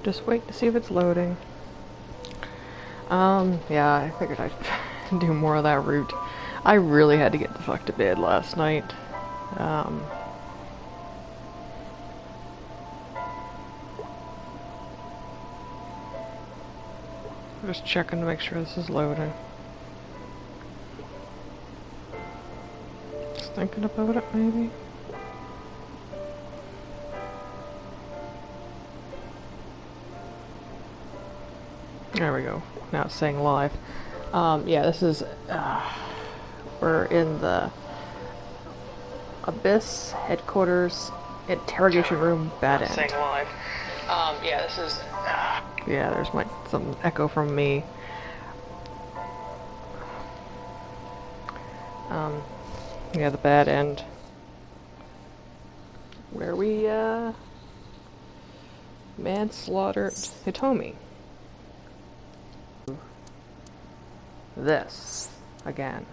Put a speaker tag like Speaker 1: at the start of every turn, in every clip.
Speaker 1: Just wait to see if it's loading. Yeah, I figured I'd do more of that route. I really had to get the fuck to bed last night. Just checking to make sure this is loading. Just thinking about it, maybe. There we go. Now it's saying live. Yeah, this is, we're in the Abyss headquarters interrogation room, bad end. Saying live. Yeah, this is, yeah, there's some echo from me. Yeah, the bad end. Where we, manslaughtered Hitomi. This again.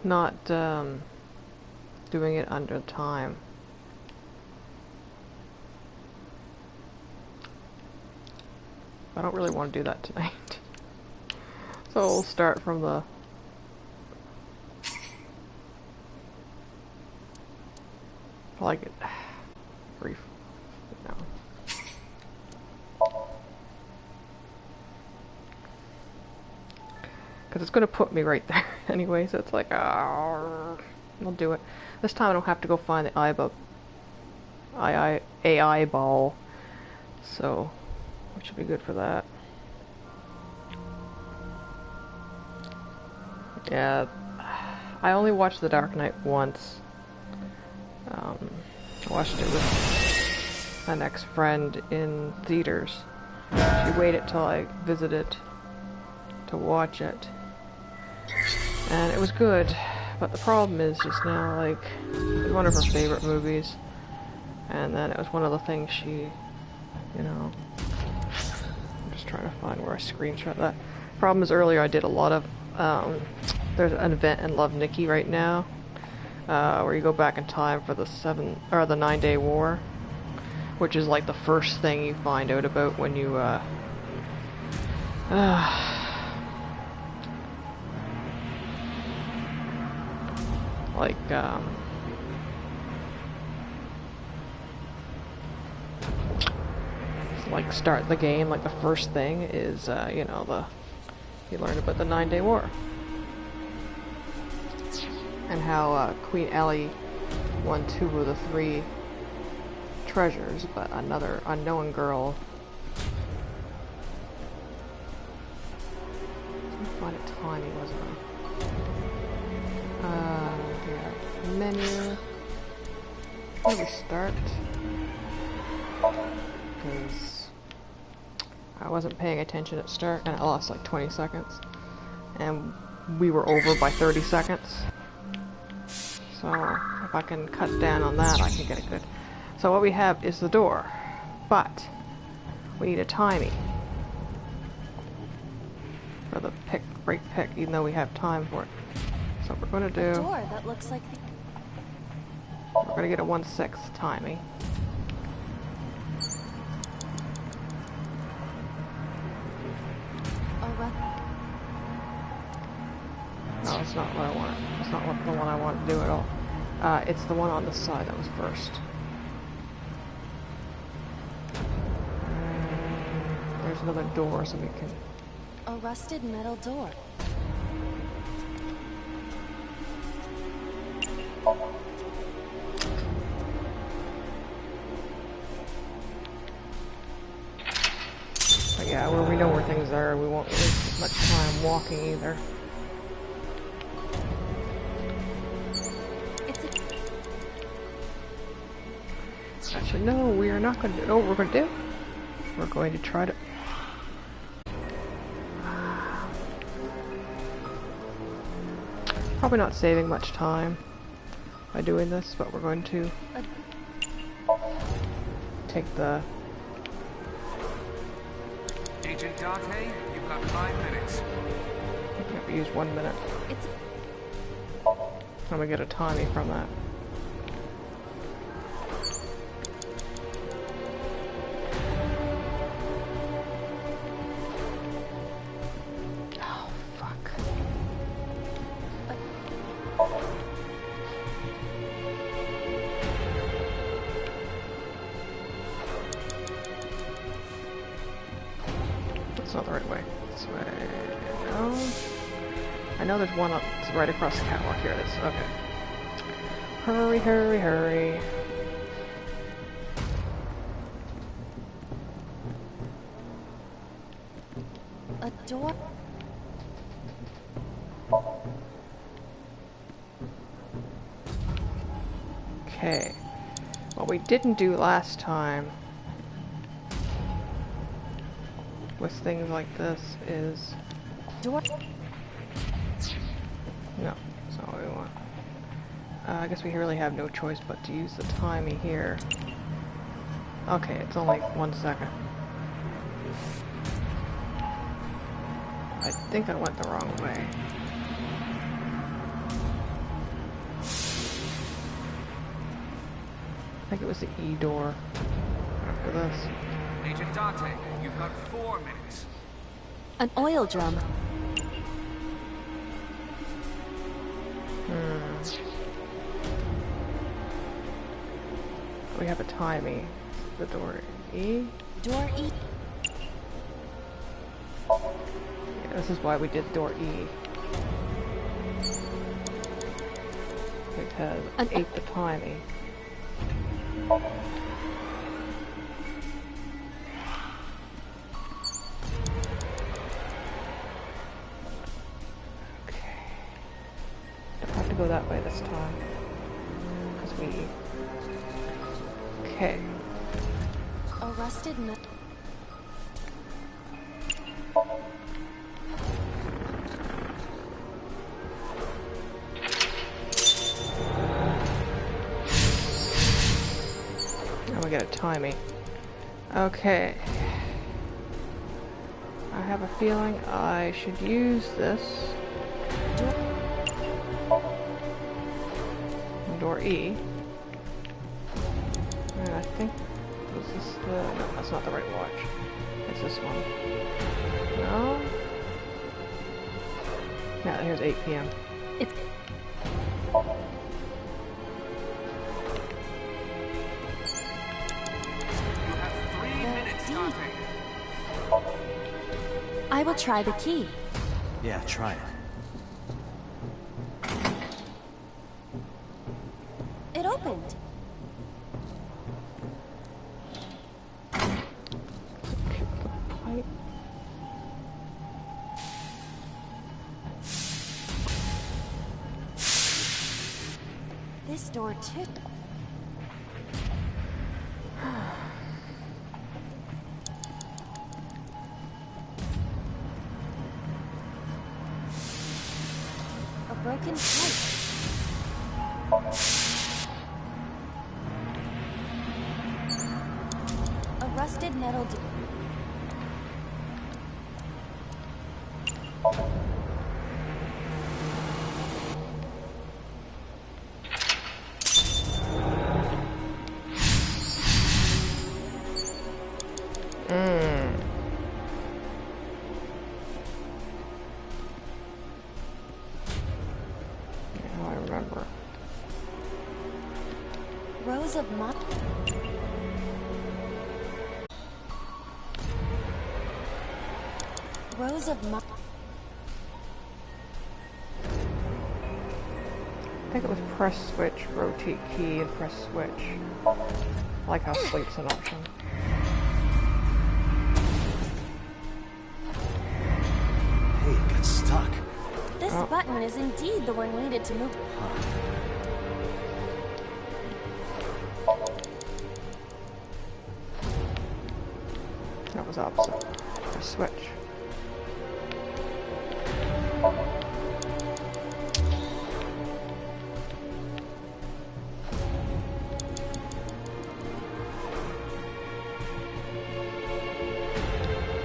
Speaker 1: Not doing it under time. I don't really want to do that tonight. So we'll start from the like it brief. No. Because it's going to put me right there anyway, so it's like, I'll do it. This time I don't have to go find the AI ball, so it should be good for that. Yeah, I only watched The Dark Knight once. I watched it with an ex-friend in theaters. She waited till I visited to watch it. And it was good, but the problem is just now, like, it was one of her favorite movies, and then it was one of the things she, you know, I'm just trying to find where I screenshot that. Problem is earlier I did a lot of, there's an event in Love Nikki right now, where you go back in time for the 9-day war, which is like the first thing you find out about when you, like start the game, like the first thing is, you know, you learn about the 9-day war. And how, Queen Ellie won 2 of the 3 treasures, but another unknown girl. I find it tiny, wasn't it? Yeah, menu. Where do we start? Because I wasn't paying attention at start, and I lost like 20 seconds. And we were over by 30 seconds. So if I can cut down on that, I can get it good. So what we have is the door, but we need a timey for the break pick, even though we have time for it. So we're going to do.
Speaker 2: A door that looks like.
Speaker 1: We're going to get a 1/6 timey. No, it's not what I want. It's not the one I want to do at all. It's the one on the side that was first. There's another door, so we can.
Speaker 2: A rusted metal door. But yeah, where we know where things are, we won't waste much time walking either. Actually, no, we are not going to do. No, what we're going to do? We're going to try to. Probably not saving much time by doing this, but we're going to take the.
Speaker 3: Agent Date, you've got 5 minutes.
Speaker 1: I think we use 1 minute. I'm gonna get a timey from that. That's not the right way. This way. No. I know there's one up right across the catwalk. Here it is. Okay. Hurry, hurry, hurry.
Speaker 4: A door.
Speaker 1: Okay. What we didn't do last time with things like this is...
Speaker 4: Door.
Speaker 1: No, that's not what we want. I guess we really have no choice but to use the timey here. Okay, it's only 1 second. I think I went the wrong way. I think it was the E door after this.
Speaker 3: Agent Dante, you've got 4 minutes.
Speaker 4: An oil drum.
Speaker 1: We have a timey. The door E?
Speaker 4: Door E.
Speaker 1: Yeah, this is why we did door E. Because it ate the timey. Okay. Don't have to go that way this time. Because we... Okay.
Speaker 4: A rusted nut.
Speaker 1: And we get a timey. Okay. I have a feeling I should use this. Door E. And I think, was this the... No, that's not the right watch. It's this one. No? Yeah, here's 8 p.m.
Speaker 4: It's
Speaker 3: You have 3 minutes, Dante.
Speaker 4: I will try the key.
Speaker 5: Yeah, try it.
Speaker 4: It opened.
Speaker 1: Kick the pipe.
Speaker 4: This door too. A broken pipe. A rusted metal door.
Speaker 1: Now I remember.
Speaker 4: Rows of moss. Rows of moss.
Speaker 1: I think it was press switch, rotate key, and press switch. I like how sleep's an option.
Speaker 5: Hey, it got stuck.
Speaker 4: This
Speaker 1: Oh.
Speaker 4: button is indeed the one needed to move.
Speaker 1: That was opposite. Press switch.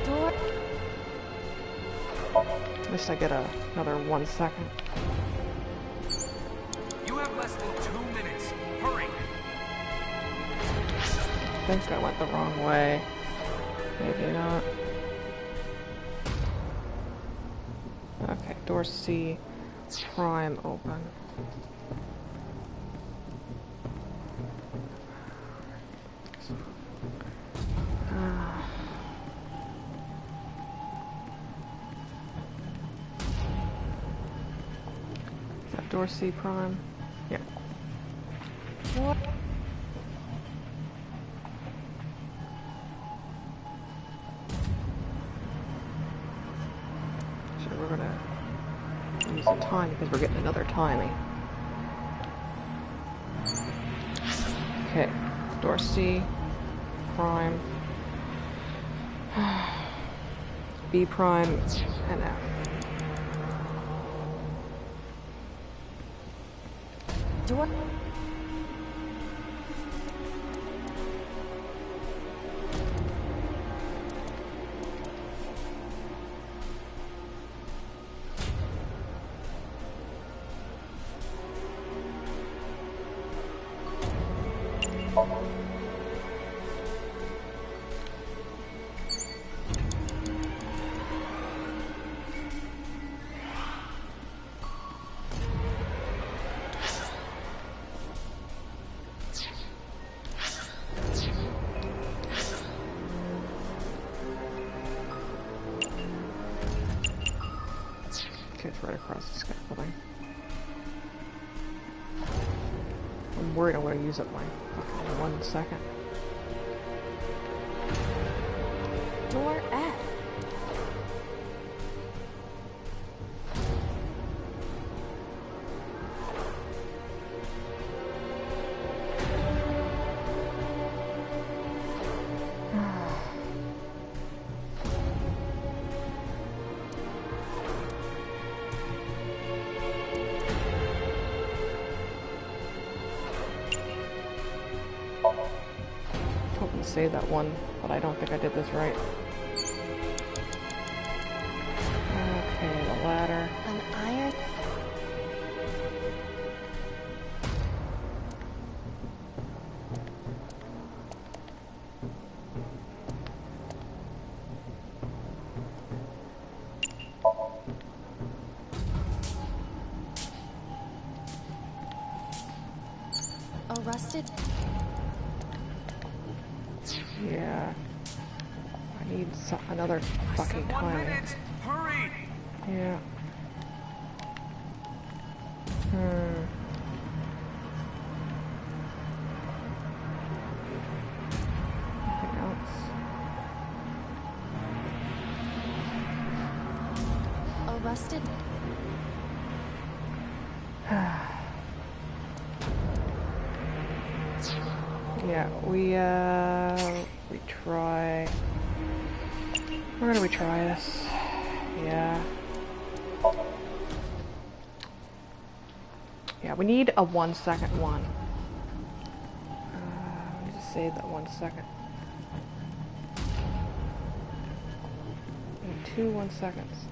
Speaker 4: Door.
Speaker 1: At least I get another 1 second.
Speaker 3: You have less than 2 minutes. Hurry.
Speaker 1: I think I went the wrong way. Maybe not. Okay, door C, prime open. door C prime? Yeah.
Speaker 4: Door.
Speaker 1: So we're gonna use the time because we're getting another timing. Okay, door C, prime, B prime, and F.
Speaker 4: Door.
Speaker 1: Okay, it's right across the scaffolding. I'm worried I'm going to use up my fucking 1 second.
Speaker 4: Door F.
Speaker 1: Hoping to save that one, but I don't think I did this right. Okay, the ladder.
Speaker 4: An iron. A rusted.
Speaker 1: Yeah. I need another fucking
Speaker 3: 1
Speaker 1: time.
Speaker 3: minute! Hurry!
Speaker 1: Yeah. Anything else?
Speaker 4: A rusted.
Speaker 1: Yeah, we try. We're gonna retry this. Yeah. Yeah, we need a 1 second one. I need to save that 1 second. We need 2 1 seconds.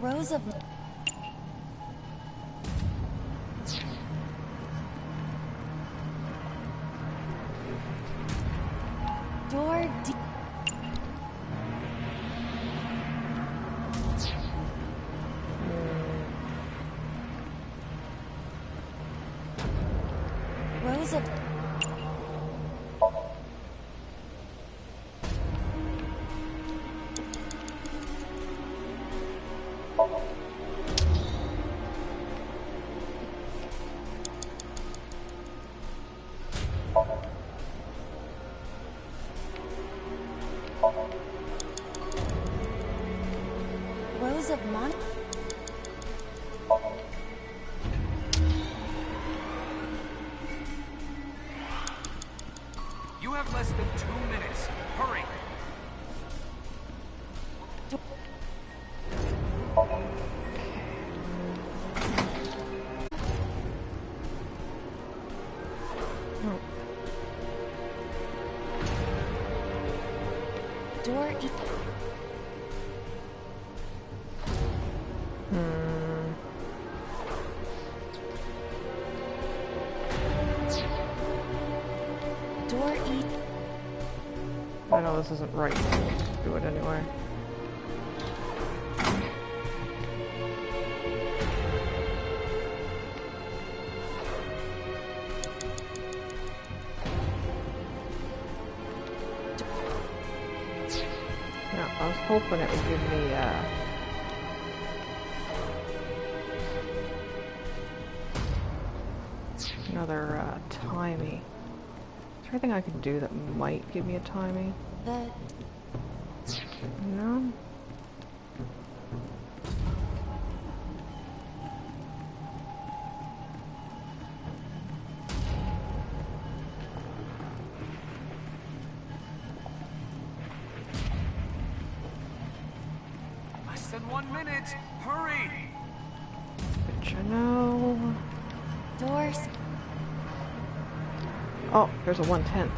Speaker 4: Rows of. Door D. Rows of. Rows of mon.
Speaker 3: You have less than 2 minutes. Hurry!
Speaker 4: Door E. Door E.
Speaker 1: I know this isn't right. Do it anyway. Yeah, I was hoping it would give me Another timey. Is there anything I can do that might give me a timey?
Speaker 4: The
Speaker 1: No?
Speaker 3: Less than 1 minute. Hurry!
Speaker 1: But you know...
Speaker 4: doors.
Speaker 1: Oh, there's a 1/10.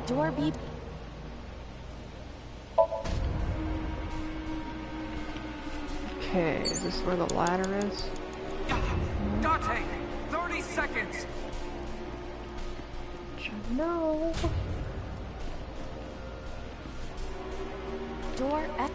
Speaker 4: Door beep.
Speaker 1: Okay, is this where the ladder is?
Speaker 3: Dante, 30 seconds.
Speaker 1: But you know...
Speaker 4: Door F.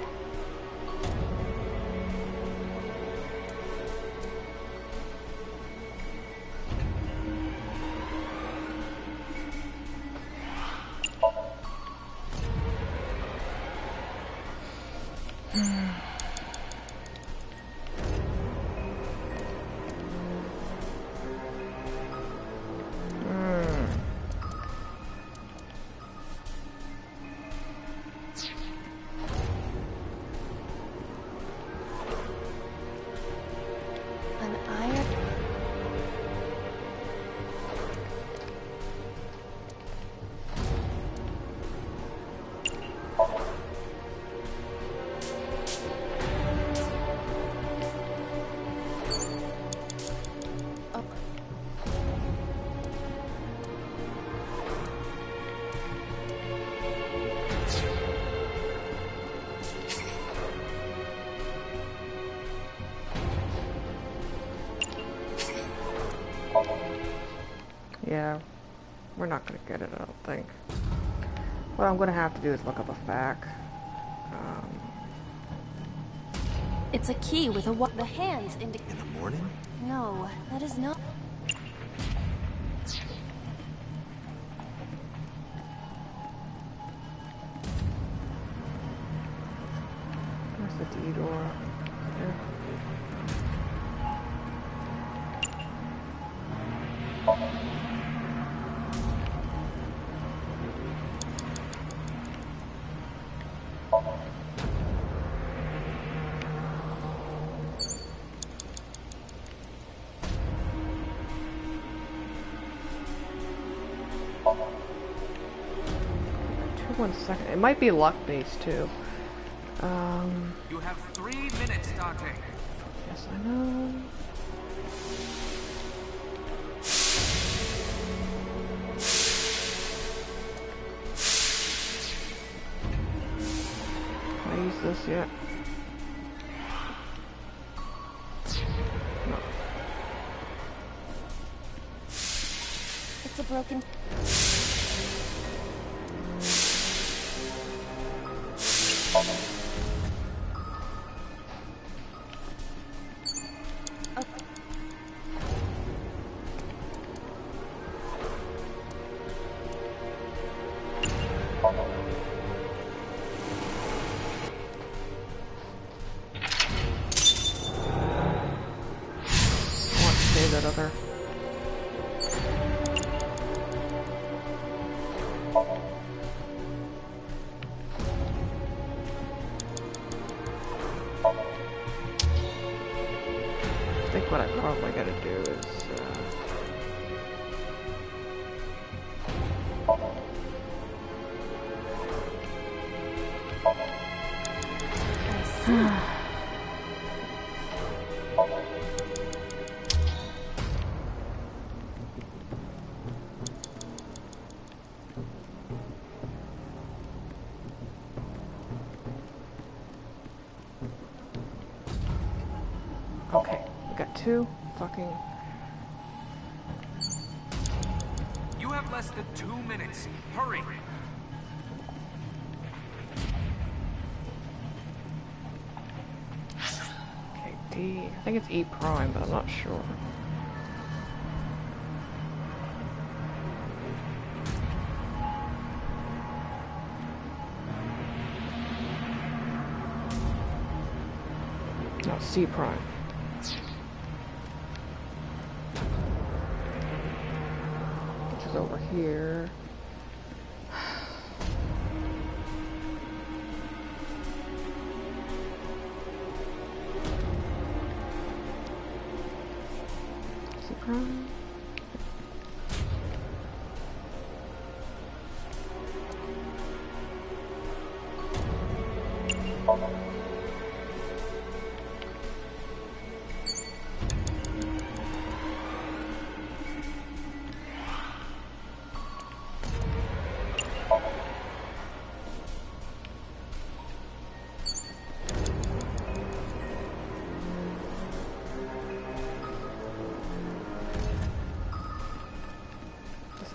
Speaker 4: An iron.
Speaker 1: Yeah, we're not gonna get it, I don't think. What I'm gonna have to do is look up a fac.
Speaker 4: It's a key with a the hands indicate.
Speaker 5: In the morning?
Speaker 4: No, that is not.
Speaker 1: Where's the D door? There. One second. It might be luck based too.
Speaker 3: You have 3 minutes, Dante.
Speaker 1: Yes, I know. Can I use this yet? No.
Speaker 4: It's a broken.
Speaker 1: I want to save that other. I think what I probably gotta do is
Speaker 4: I see.
Speaker 1: okay. We got 2 fucking.
Speaker 3: You have less than 2 minutes. Hurry!
Speaker 1: Okay, D. I think it's E prime, but I'm not sure. C prime. Which is over here. C prime.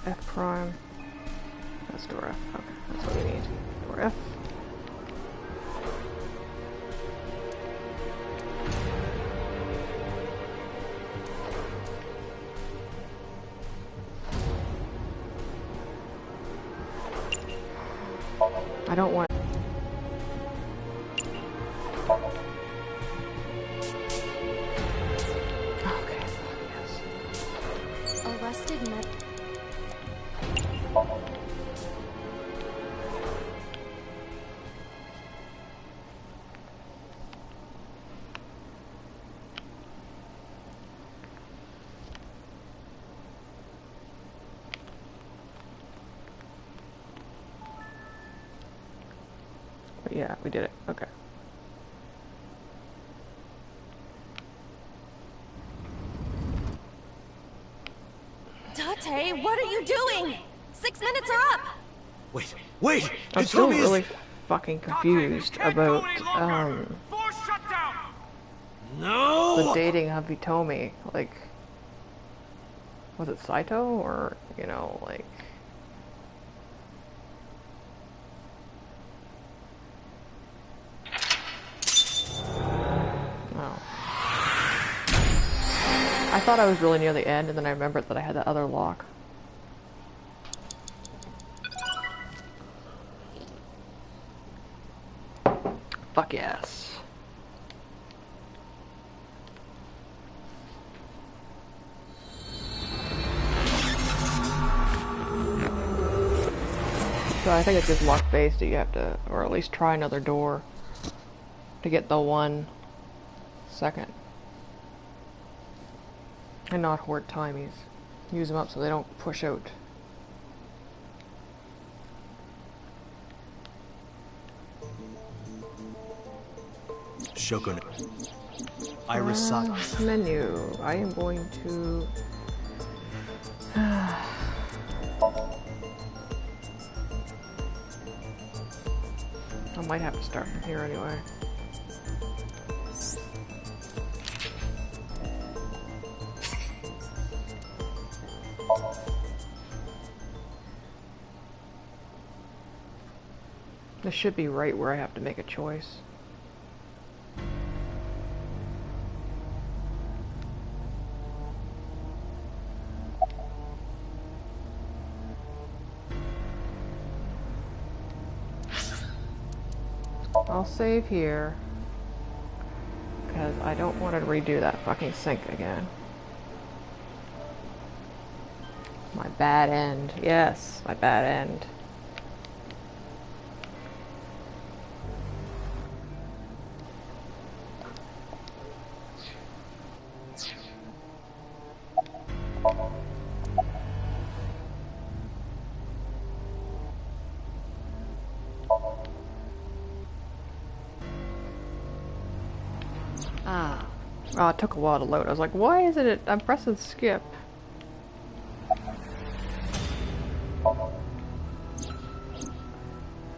Speaker 1: F prime. That's door F. Okay, that's what we need. Door F. I don't want. Okay, yes.
Speaker 4: Arrested men.
Speaker 1: But yeah, we did it. Okay.
Speaker 4: Date, what are you doing? 6 minutes are up!
Speaker 5: Wait, wait!
Speaker 1: I'm
Speaker 5: You
Speaker 1: still
Speaker 5: told me
Speaker 1: really fucking confused about
Speaker 3: Force shutdown!
Speaker 1: the
Speaker 5: No!
Speaker 1: dating of Hitomi. Like, was it Saito or, you know, like. No. I thought I was really near the end, and then I remembered that I had that other lock. Fuck yes. So I think it's just luck-based that you have to, or at least try another door to get the 1 second. And not hoard timies. Use them up so they don't push out.
Speaker 5: Shogun. Iris
Speaker 1: Menu. I am going to. I might have to start from here anyway. This should be right where I have to make a choice. I'll save here because I don't want to redo that fucking sink again. My bad end. Yes, my bad end. Oh, it took a while to load. I was like, why isn't it? I'm pressing skip.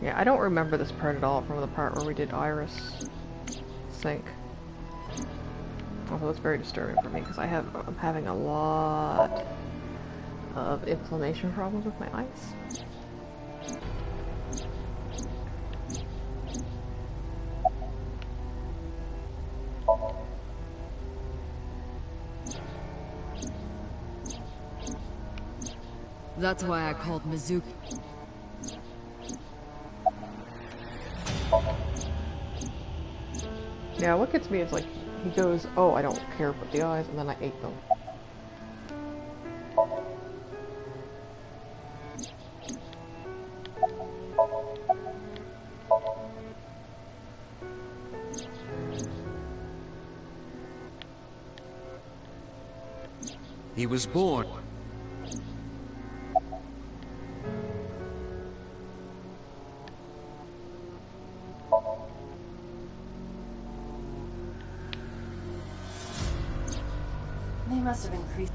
Speaker 1: Yeah, I don't remember this part at all from the part where we did Iris sync. Although it's very disturbing for me because I'm having a lot of inflammation problems with my eyes.
Speaker 6: That's why I called Mizuki.
Speaker 1: Yeah, what gets me is like he goes, "Oh, I don't care about the eyes," and then I ate them.
Speaker 3: He was born.
Speaker 4: They must have increased.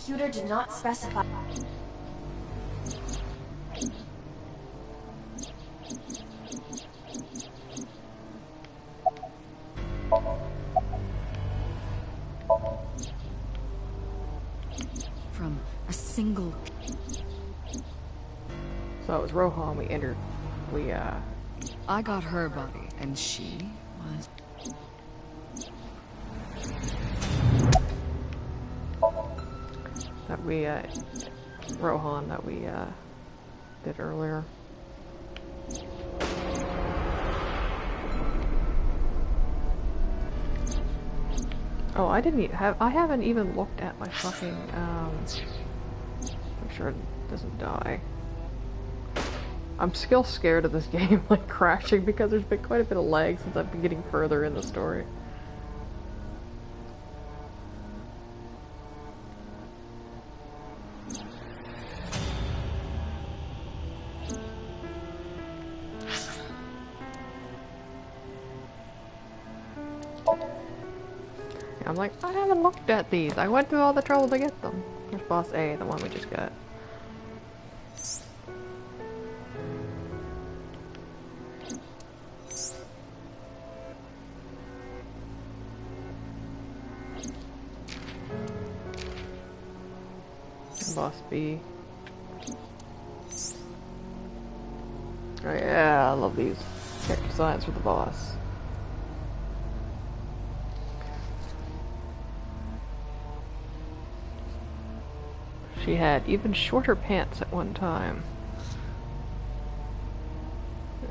Speaker 4: Computer did not specify.
Speaker 6: From a single...
Speaker 1: So it was Rohan.
Speaker 6: I got her body, and she was...
Speaker 1: Rohan that we did earlier. Oh, I haven't even looked at my fucking, make sure it doesn't die. I'm still scared of this game, like, crashing, because there's been quite a bit of lag since I've been getting further in the story. I'm like, I haven't looked at these. I went through all the trouble to get them. There's boss A, the one we just got. Boss B. Oh yeah, I love these character designs for the boss. She had even shorter pants at one time.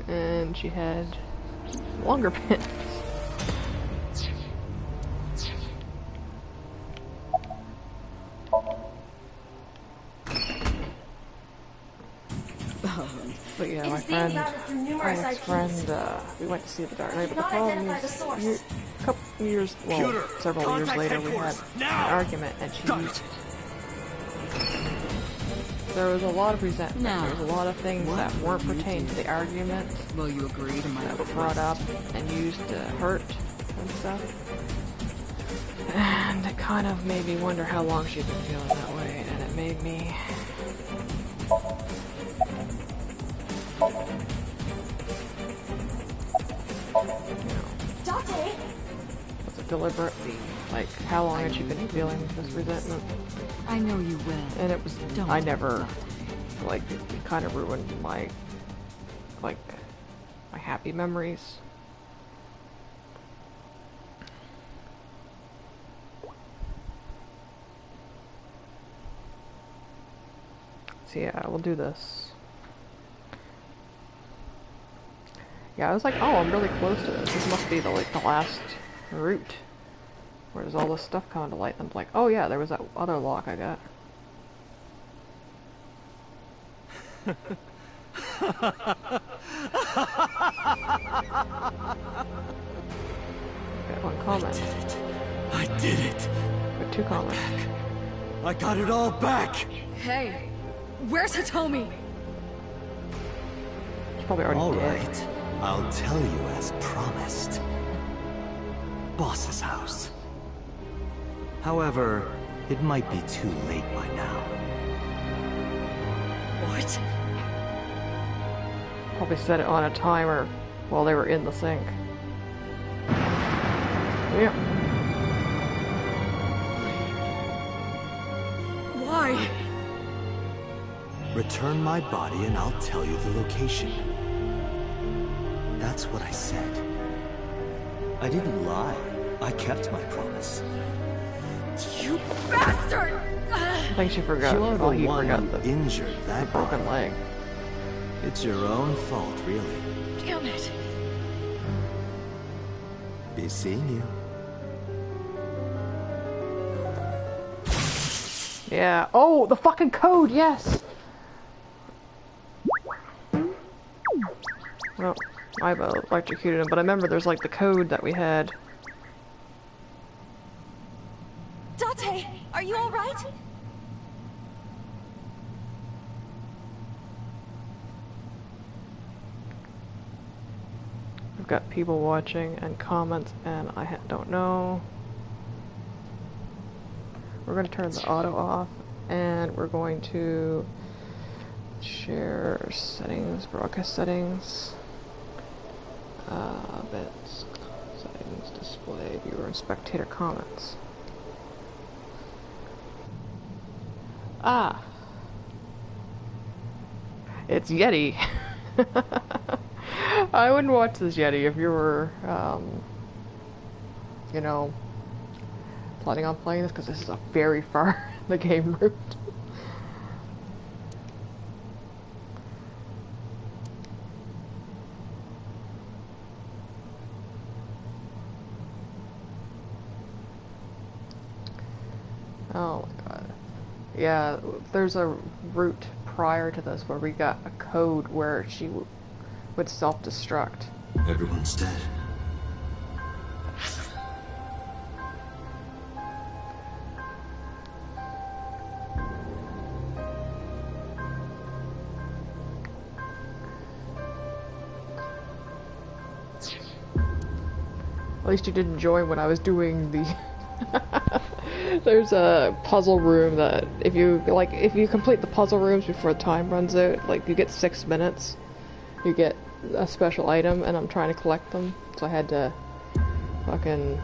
Speaker 1: And she had longer pants. But yeah, my ex-friend, we went to see The Dark Knight, but the problem is, several years later, we had an argument, and there was a lot of resentment.
Speaker 6: No.
Speaker 1: There was a lot of things that weren't pertaining to the argument
Speaker 6: Will you agree to my
Speaker 1: that were brought up and used to hurt and stuff. And it kind of made me wonder how long she'd been feeling that way, and it made me...
Speaker 4: Dante!
Speaker 1: Was it deliberate? Like, how long had she been feeling this resentment?
Speaker 6: I know you will.
Speaker 1: And it was...
Speaker 6: Don't
Speaker 1: I never...
Speaker 6: Dante.
Speaker 1: Like, it kind of ruined my... Like, my happy memories. So yeah, we'll do this. Yeah, I was like, oh, I'm really close to this. This must be the last route. Where does all this stuff come to light? And I'm like, oh yeah, there was that other lock I got. Got one comment.
Speaker 5: I did it.
Speaker 1: Got two comments.
Speaker 5: I got it all back.
Speaker 6: Hey, where's Hitomi?
Speaker 1: She's probably already
Speaker 5: All
Speaker 1: dead.
Speaker 5: right. I'll tell you as promised. Boss's house. However, it might be too late by now.
Speaker 6: What?
Speaker 1: Probably set it on a timer while they were in the sink. Yeah.
Speaker 6: Why?
Speaker 5: Return my body and I'll tell you the location. That's what I said. I didn't lie. I kept my promise.
Speaker 6: You bastard!
Speaker 1: I think she forgot.
Speaker 5: You're
Speaker 1: Oh,
Speaker 5: the
Speaker 1: he
Speaker 5: one
Speaker 1: forgot
Speaker 5: who
Speaker 1: the
Speaker 5: injured that guy.
Speaker 1: broken leg.
Speaker 5: It's your own fault, really.
Speaker 6: Damn it.
Speaker 5: Be seeing you.
Speaker 1: Yeah. Oh, the fucking code, yes! Well, I electrocuted him, but I remember there's like the code that we had.
Speaker 4: Date, are you alright?
Speaker 1: We've got people watching and comments, and I don't know. We're going to turn the auto off, and we're going to share settings, broadcast settings, events, settings, display, viewer, and spectator comments. Ah! It's Yeti! I wouldn't watch this Yeti if you were, you know, planning on playing this, because this is a very far in the game route. Oh my god. Yeah, there's a route prior to this where we got a code where she would self-destruct.
Speaker 5: Everyone's dead.
Speaker 1: At least you didn't join when I was doing the... There's a puzzle room that if you complete the puzzle rooms before the time runs out, like you get 6 minutes, you get a special item, and I'm trying to collect them, so I had to fucking...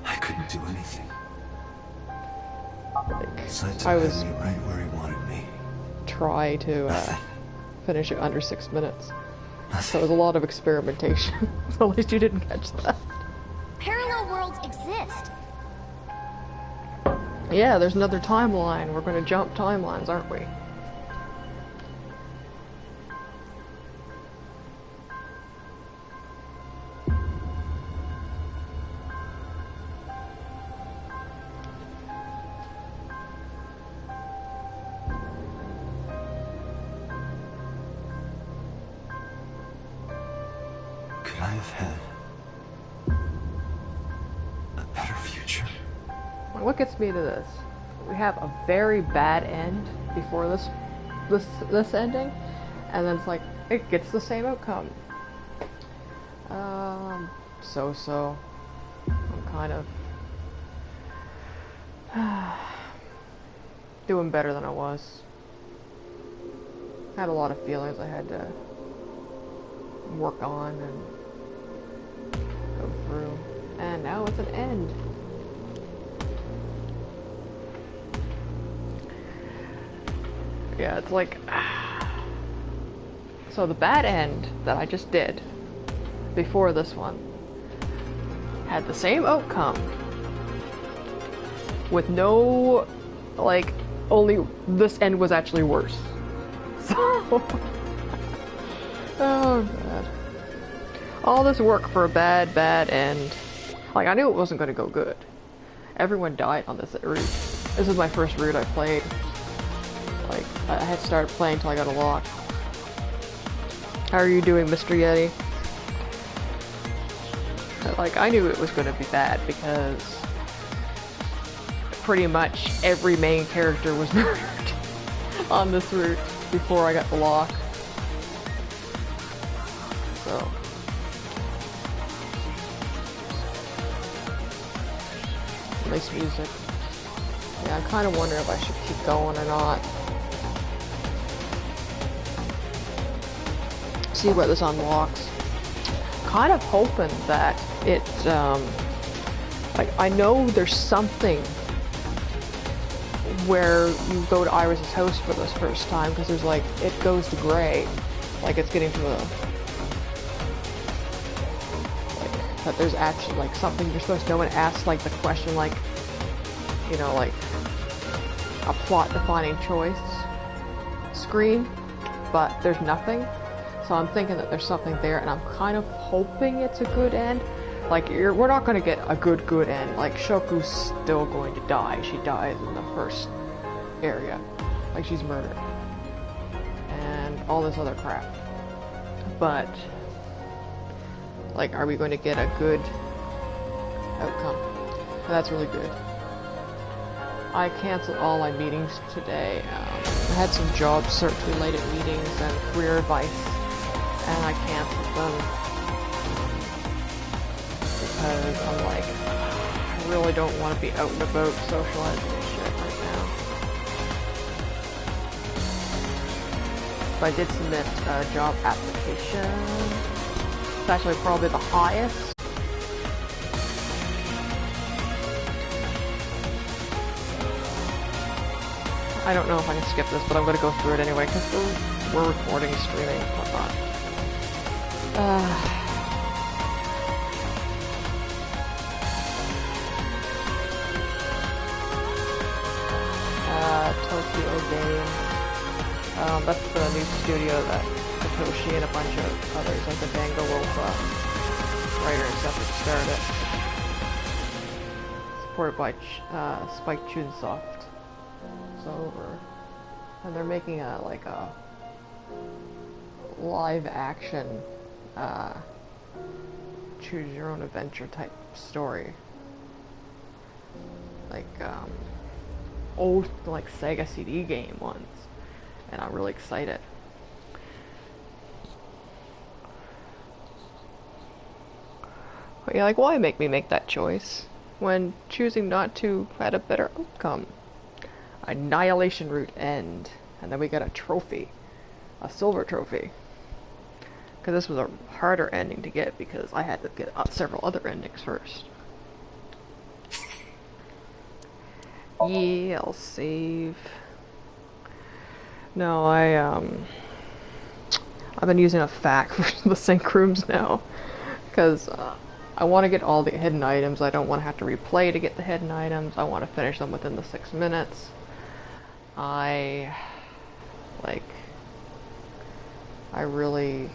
Speaker 5: I couldn't do anything.
Speaker 1: Like,
Speaker 5: Saito
Speaker 1: I
Speaker 5: had
Speaker 1: was
Speaker 5: me right where he wanted me.
Speaker 1: try to finish it under 6 minutes. So
Speaker 5: Nothing.
Speaker 1: it was a lot of experimentation. So at least you didn't catch that.
Speaker 4: Parallel worlds exist.
Speaker 1: Yeah, there's another timeline. We're going to jump timelines, aren't we?
Speaker 5: Could I have had a better future?
Speaker 1: What gets me to this? We have a very bad end before this ending, and then it's like it gets the same outcome. So. I'm kind of doing better than I was. Had a lot of feelings I had to work on and go through, and now it's an end. Yeah, it's like... So the bad end that I just did before this one had the same outcome with no, like, only this end was actually worse. So... Oh god. All this work for a bad end. Like, I knew it wasn't going to go good. Everyone died on this route. This is my first route I played. Like, I had started playing till I got a lock. How are you doing, Mr. Yeti? Like, I knew it was going to be bad because pretty much every main character was murdered on this route before I got the lock. So... Nice music. Yeah, I'm kind of wondering if I should keep going or not. See what this unlocks. Kind of hoping that it, like, I know there's something where you go to Iris's house for this first time, because there's like, it goes to gray, like it's getting to a, like, that there's actually like something you're supposed to know and ask like the question, like, you know, like a plot defining choice screen, but there's nothing. So I'm thinking that there's something there, and I'm kind of hoping it's a good end. Like, we're not going to get a good end. Like, Shoku's still going to die. She dies in the first area. Like, she's murdered. And all this other crap. But, like, are we going to get a good outcome? And that's really good. I canceled all my meetings today. I had some job search related meetings and career advice, and I canceled them because I'm like, I really don't want to be out and about socializing and shit right now. But I did submit a job application. It's actually probably the highest. I don't know if I can skip this, but I'm going to go through it anyway, because we're recording, streaming, whatnot. Tokyo Game. That's the new studio that Hitoshi and a bunch of others, like the Dango Wolf writer and stuff, that started. Supported by Spike Chunsoft. Over, and they're making a like a live action choose your own adventure type story, like old like Sega CD game ones, and I'm really excited. But yeah, like, why make me make that choice when choosing not to had a better outcome? Annihilation route end, and then we get a trophy, a silver trophy, because this was a harder ending to get because I had to get several other endings first. Yeah, I'll save. No, I've been using a FAQ for the sync rooms now, because I want to get all the hidden items. I don't want to have to replay to get the hidden items. I want to finish them within the 6 minutes. I really,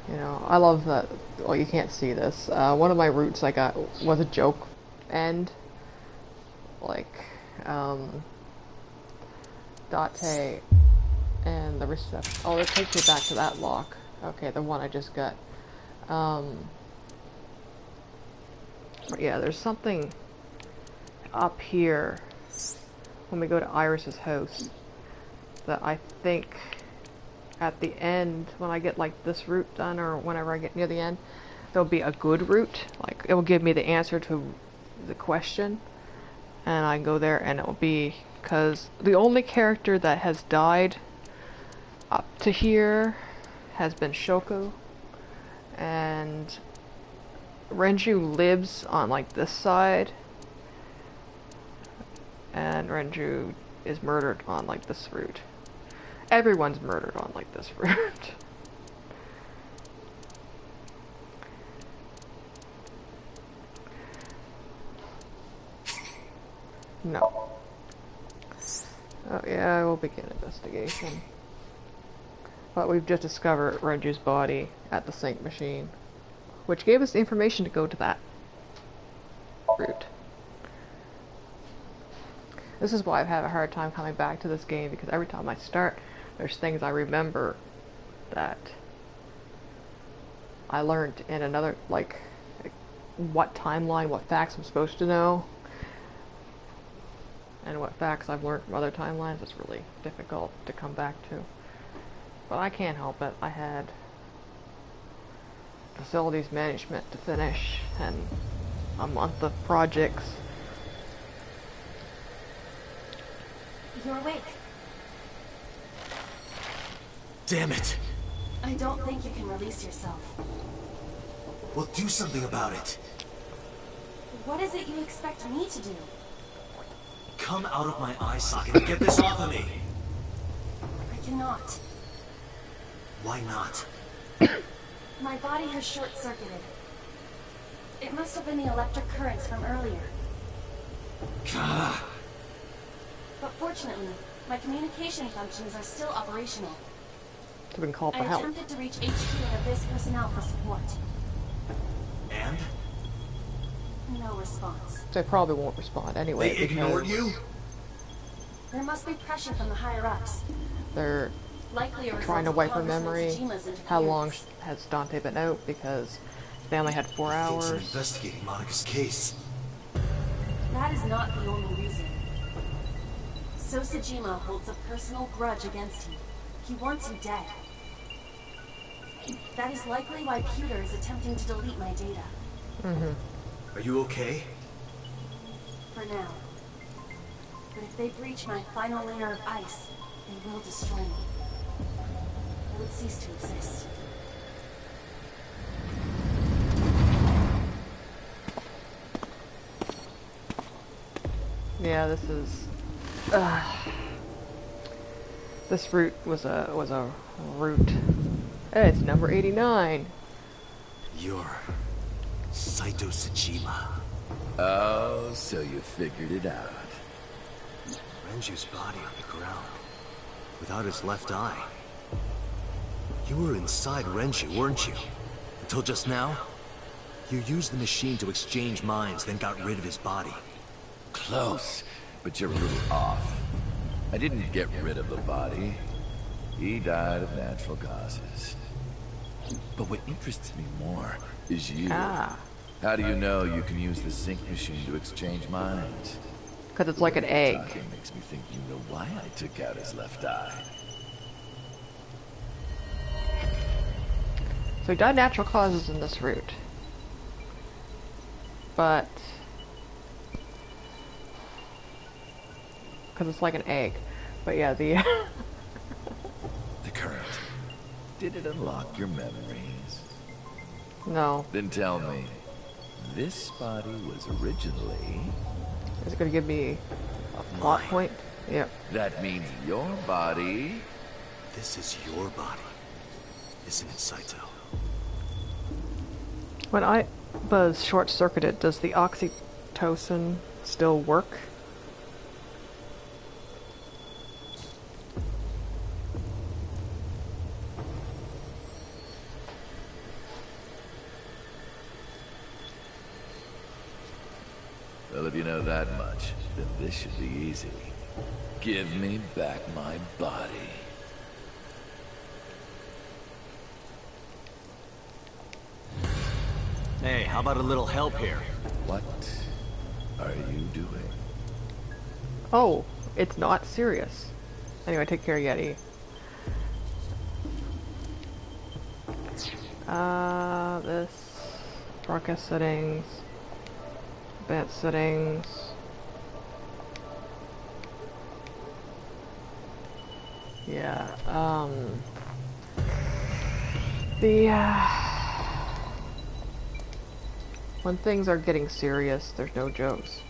Speaker 1: you know, I love that. Well, you can't see this. One of my routes I got was a joke end. Like, Date and the reception. Oh, it takes me back to that lock. Okay, the one I just got. But yeah, there's something up here when we go to Iris's house that I think at the end, when I get like this route done, or whenever I get near the end, there'll be a good route. Like, it will give me the answer to the question, and I go there, and it will be, because the only character that has died up to here has been Shoko, and Renju lives on like this side, and Renju is murdered on like this route. Everyone's murdered on like this route. No. Oh yeah, I will begin investigation. But we've just discovered Renju's body at the sync machine, which gave us the information to go to that route. This is why I've had a hard time coming back to this game, because every time I start, there's things I remember that I learned in another, like what timeline, what facts I'm supposed to know, and what facts I've learned from other timelines. It's really difficult to come back to. But I can't help it. I had facilities management to finish, and a month of projects.
Speaker 4: You're awake.
Speaker 5: Damn it!
Speaker 4: I don't think you can release yourself.
Speaker 5: Well, do something about it.
Speaker 4: What is it you expect me to do?
Speaker 5: Come out of my eye socket and get this off of me!
Speaker 4: I cannot.
Speaker 5: Why not?
Speaker 4: My body has short-circuited. It must have been the electric currents from earlier.
Speaker 5: Gah.
Speaker 4: But fortunately, my communication functions are still operational.
Speaker 1: They've been called
Speaker 4: I
Speaker 1: for help.
Speaker 4: attempted to reach HQ and Abyss personnel for support.
Speaker 5: And?
Speaker 4: No response.
Speaker 1: They probably won't respond anyway.
Speaker 5: They ignored you?
Speaker 4: There must be pressure from the higher-ups.
Speaker 1: They're
Speaker 4: Likely a result
Speaker 1: trying to
Speaker 4: of
Speaker 1: wipe her
Speaker 4: Congressman
Speaker 1: memory.
Speaker 4: Tsujima's
Speaker 1: How long
Speaker 4: interference.
Speaker 1: has Dante been out? Because they only had 4
Speaker 5: Thinks I'm
Speaker 1: hours.
Speaker 5: investigating Monica's case.
Speaker 4: That is not the only reason. Sosajima holds a personal grudge against you. He wants you dead. That is likely why Pewter is attempting to delete my data.
Speaker 5: Are you okay?
Speaker 4: For now. But if they breach my final layer of ice, they will destroy me. I would cease to exist.
Speaker 1: Yeah, this is. This route was a route. Hey, it's number 89.
Speaker 5: You're Saito Sajima.
Speaker 7: Oh, so you figured it out.
Speaker 5: Renju's body on the ground, without his left eye. You were inside Renju, weren't you? Until just now? You used the machine to exchange minds, then got rid of his body.
Speaker 7: Close, but you're a little off. I didn't get rid of the body. He died of natural causes. But what interests me more is you.
Speaker 1: Ah,
Speaker 7: How do you know you can use the sync machine to exchange minds?
Speaker 1: because it's like an egg.
Speaker 7: Talking makes me think you know why I took out his left eye.
Speaker 1: So he died natural causes in this route. But because it's like an egg. But yeah, the
Speaker 7: The current. Did it unlock your memories?
Speaker 1: no.
Speaker 7: Then tell me, this body was originally...
Speaker 1: Is it gonna give me a plot point? Yep.
Speaker 7: That means your body...
Speaker 5: This is your body, isn't it, Saito?
Speaker 1: When I was short-circuited, does the oxytocin still work?
Speaker 7: Well, if you know that much, then this should be easy. Give me back my body.
Speaker 5: Hey, how about a little help here?
Speaker 7: What are you doing?
Speaker 1: Oh, it's not serious. Anyway, take care, Yeti. This broadcast settings, advanced settings. Yeah, when things are getting serious, there's no jokes.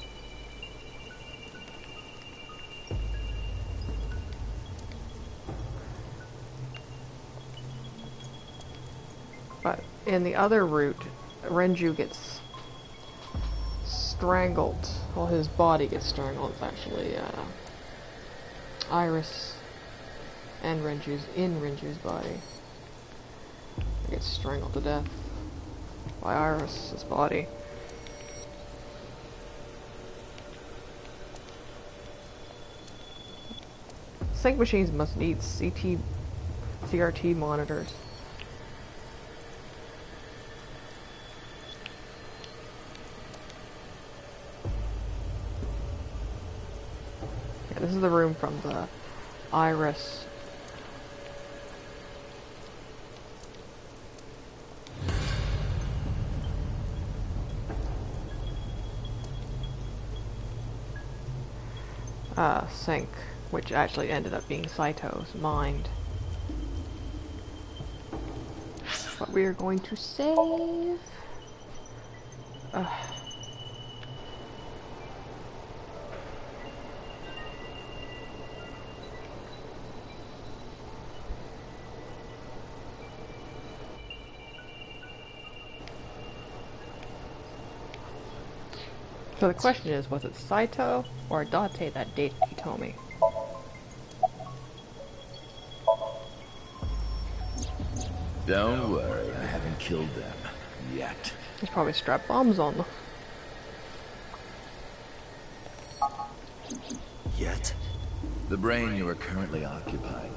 Speaker 1: But in the other route, Renju gets strangled. Well, his body gets strangled. It's actually Iris and Renju's body. He gets strangled to death by Iris's body. Sync machines must need CRT monitors. Yeah, this is the room from the Iris. Sync, which actually ended up being Saito's mind. But we are going to save. So the question is, was it Saito or Date that dated Hitomi?
Speaker 7: Don't worry, I haven't killed them yet.
Speaker 1: He's probably strapped bombs on them.
Speaker 5: Yet?
Speaker 7: The brain you are currently occupying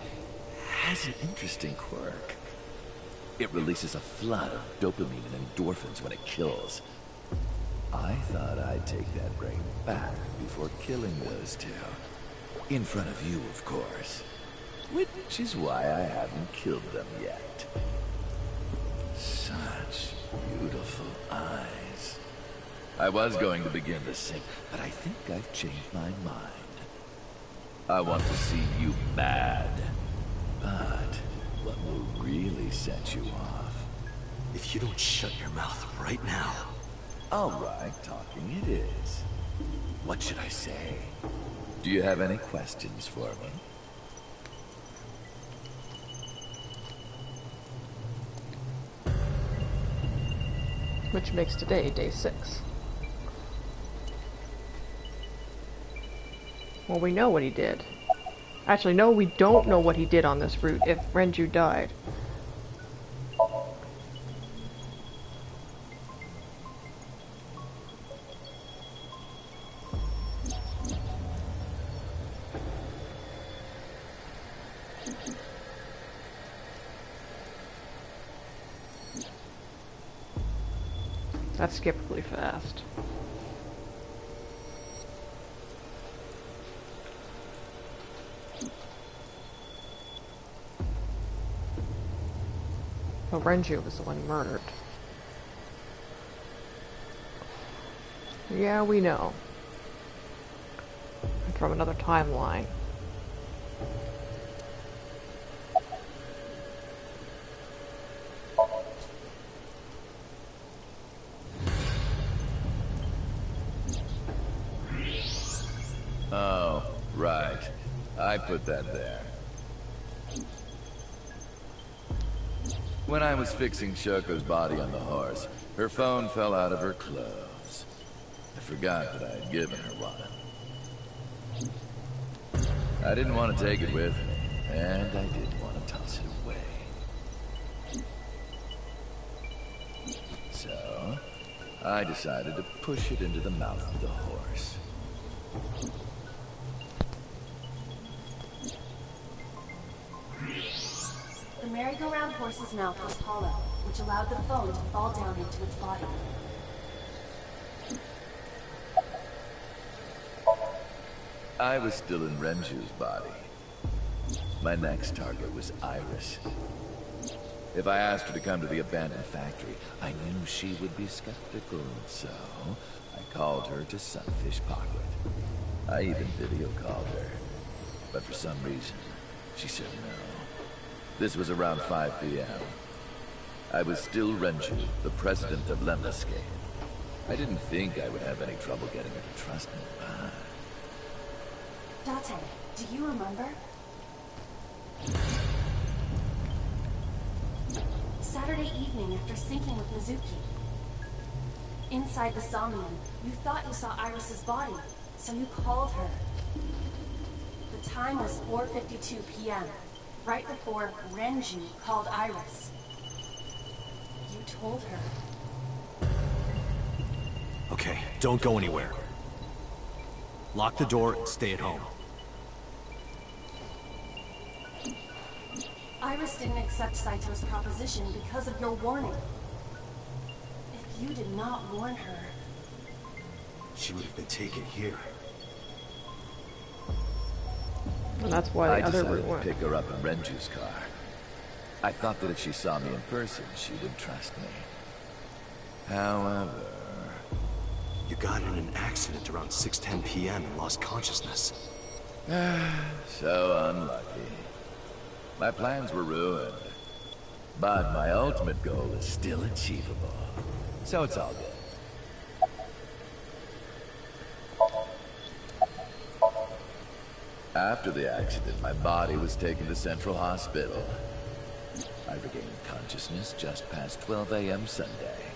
Speaker 7: has an interesting quirk. It releases a flood of dopamine and endorphins when it kills. I thought I'd take that brain back before killing those two. In front of you, of course. Which is why I haven't killed them yet. Such beautiful eyes. I was going to begin to sing, but I think I've changed my mind. I want to see you mad. But what will really set you off?
Speaker 5: If you don't shut your mouth right now.
Speaker 7: All right, talking it is. What should I say? Do you have any questions for me?
Speaker 1: Which makes today day 6. Well, we know what he did. Actually, no, we don't know what he did on this route if Renju died. That skipped really fast. Well, Renju was the one murdered. Yeah, we know. And from another timeline.
Speaker 7: Oh, right. I put that there. When I was fixing Shoko's body on the horse, her phone fell out of her clothes. I forgot that I had given her one. I didn't want to take it with me, and I didn't want to toss it away. So, I decided to push it into the mouth of the horse.
Speaker 4: The merry-go-round horse's mouth was hollow, which allowed the phone to fall down into its body.
Speaker 7: I was still in Renju's body. My next target was Iris. If I asked her to come to the abandoned factory, I knew she would be skeptical, so I called her to Sunfish Pocket. I even video called her, but for some reason, she said no. This was around 5 p.m. I was still Renju, the president of Lemniscate. I didn't think I would have any trouble getting her to trust me, but...
Speaker 4: Date, do you remember? Saturday evening after syncing with Mizuki. Inside the Somnium, you thought you saw Iris's body, so you called her. The time was 4:52 p.m., right before Renju called Iris. You told her.
Speaker 5: Okay, don't go anywhere. Lock the door and stay at home.
Speaker 4: Iris didn't accept Saito's proposition because of your warning. If you did not warn her...
Speaker 5: She would have been taken here.
Speaker 1: And that's why the other route
Speaker 7: I decided
Speaker 1: went.
Speaker 7: to pick her up in Renju's car. I thought that if she saw me in person, she would trust me. However...
Speaker 5: You got in an accident around 6:10 p.m. and lost consciousness.
Speaker 7: So unlucky. My plans were ruined. But my ultimate goal is still achievable. So it's all good. After the accident, my body was taken to Central Hospital. I regained consciousness just past 12 a.m. Sunday.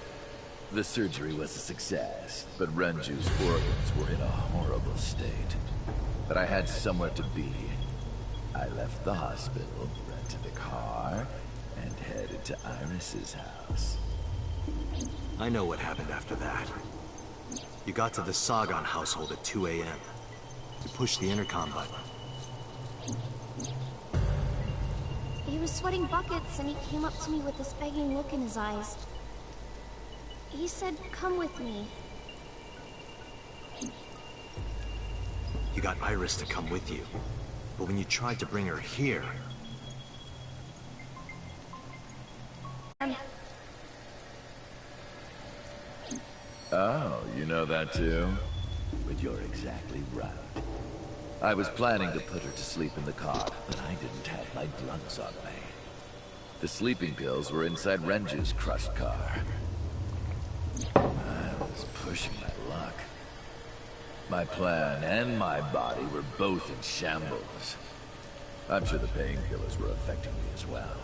Speaker 7: The surgery was a success, but Renju's organs were in a horrible state. But I had somewhere to be. I left the hospital, rented a car, and headed to Iris's house.
Speaker 5: I know what happened after that. You got to the Sagan household at 2 a.m. You pushed the intercom button.
Speaker 4: He was sweating buckets and he came up to me with this begging look in his eyes. He said, "Come with me."
Speaker 5: You got Iris to come with you. But when you tried to bring her here...
Speaker 7: Oh, you know that too? But you're exactly right. I was planning to put her to sleep in the car, but I didn't have my drugs on me. The sleeping pills were inside Renju's crushed car. I was pushing my luck. My plan and my body were both in shambles. I'm sure the painkillers were affecting me as well.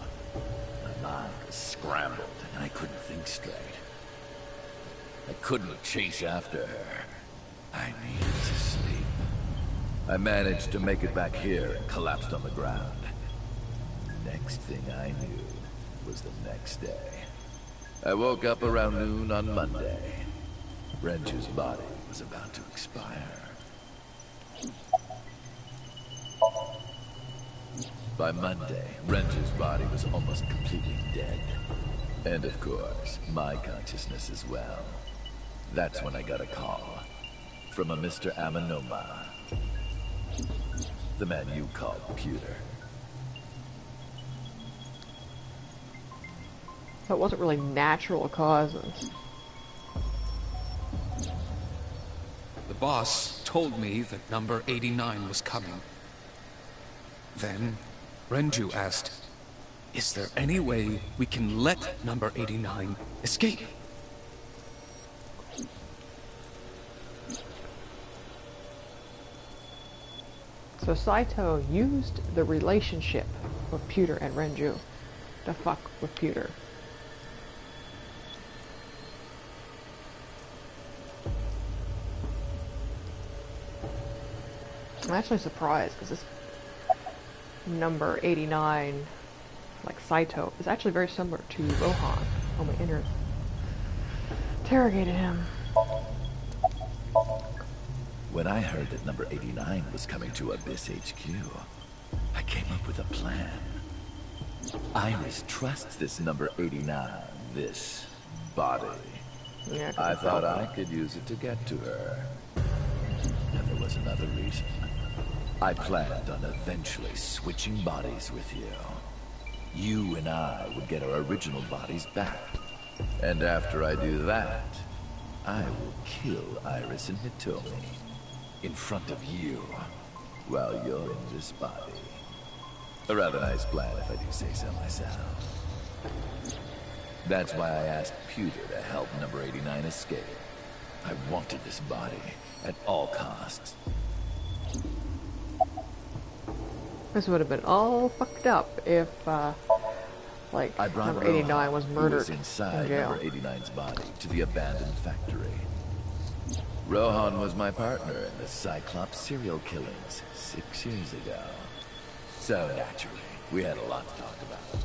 Speaker 7: My mind was scrambled, and I couldn't think straight. I couldn't chase after her. I needed to sleep. I managed to make it back here and collapsed on the ground. Next thing I knew was the next day. I woke up around noon on Monday. Renju's body was about to expire. By Monday, Renju's body was almost completely dead. And of course, my consciousness as well. That's when I got a call from a Mr. Amanoma. The man you called Pewter.
Speaker 1: So it wasn't really natural causes.
Speaker 3: The boss told me that number 89 was coming. Then, Renju asked, "Is there any way we can let number 89 escape?"
Speaker 1: So Saito used the relationship of Pewter and Renju to fuck with Pewter. I'm actually surprised because this number 89, like Saito, is actually very similar to Rohan when we interrogated him.
Speaker 7: When I heard that number 89 was coming to Abyss HQ, I came up with a plan. Iris trusts this number 89, this body.
Speaker 1: Yeah,
Speaker 7: I thought I could use it to get to her. And there was another reason. I planned on eventually switching bodies with you. You and I would get our original bodies back. And after I do that, I will kill Iris and Hitomi in front of you while you're in this body. A rather nice plan if I do say so myself. That's why I asked Pewter to help number 89 escape. I wanted this body at all costs.
Speaker 1: This would have been all fucked up if, like,
Speaker 7: I brought
Speaker 1: number 89
Speaker 7: Rohan,
Speaker 1: was
Speaker 7: who
Speaker 1: murdered
Speaker 7: was inside
Speaker 1: in jail.
Speaker 7: number 89's body, to the abandoned factory. Rohan was my partner in the Cyclops serial killings 6 years ago. So naturally, we had a lot to talk about.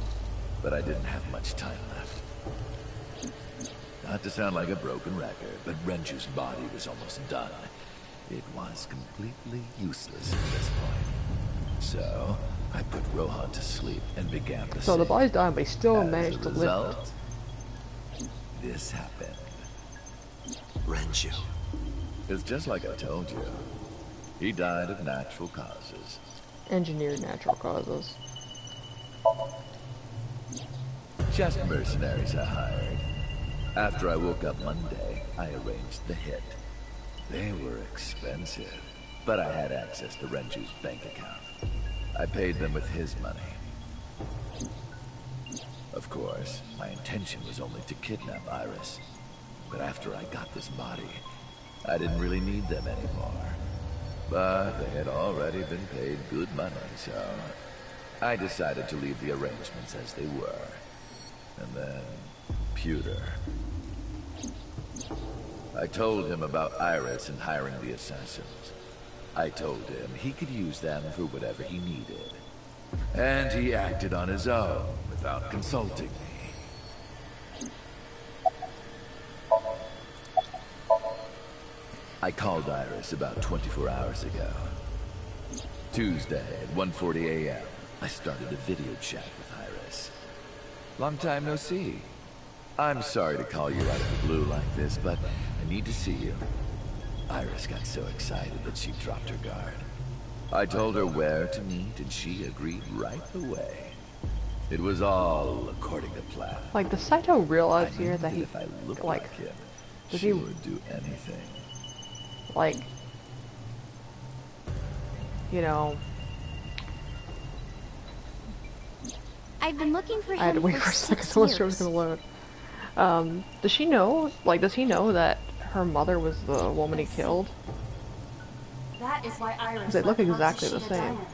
Speaker 7: But I didn't have much time left. Not to sound like a broken record, but Renju's body was almost done. It was completely useless at this point. So, I put Rohan to sleep and began the
Speaker 1: So the body's dying, but he still
Speaker 7: As
Speaker 1: managed
Speaker 7: a
Speaker 1: to live.
Speaker 7: result, this happened.
Speaker 5: Renju.
Speaker 7: It's just like I told you. He died of natural causes.
Speaker 1: Engineered natural causes.
Speaker 7: Just mercenaries I hired. After I woke up Monday, I arranged the hit. They were expensive, but I had access to Renju's bank account. I paid them with his money. Of course, my intention was only to kidnap Iris. But after I got this body, I didn't really need them anymore. But they had already been paid good money, so I decided to leave the arrangements as they were. And then, Pewter. I told him about Iris and hiring the assassins. I told him he could use them for whatever he needed. And he acted on his own without consulting me. I called Iris about 24 hours ago. Tuesday at 1:40 a.m. I started a video chat with Iris. Long time no see. I'm sorry to call you out of the blue like this, but I need to see you. Iris got so excited that she dropped her guard. I told her where to meet, and she agreed right away. It was all according to plan.
Speaker 1: Like, does Saito realize
Speaker 7: I
Speaker 1: here
Speaker 7: knew
Speaker 1: that he,
Speaker 7: if I looked
Speaker 1: like,
Speaker 7: like him,
Speaker 1: does
Speaker 7: she
Speaker 1: he-
Speaker 7: would do anything.
Speaker 1: like, you know,
Speaker 8: I've been looking for him
Speaker 1: I had to wait for a second, so I was sure it was gonna load. Does she know, like, does he know that her mother was the woman he killed?
Speaker 4: That is why Iris
Speaker 1: They look
Speaker 4: left
Speaker 1: exactly the
Speaker 4: Matsushita
Speaker 1: same.
Speaker 4: Diner.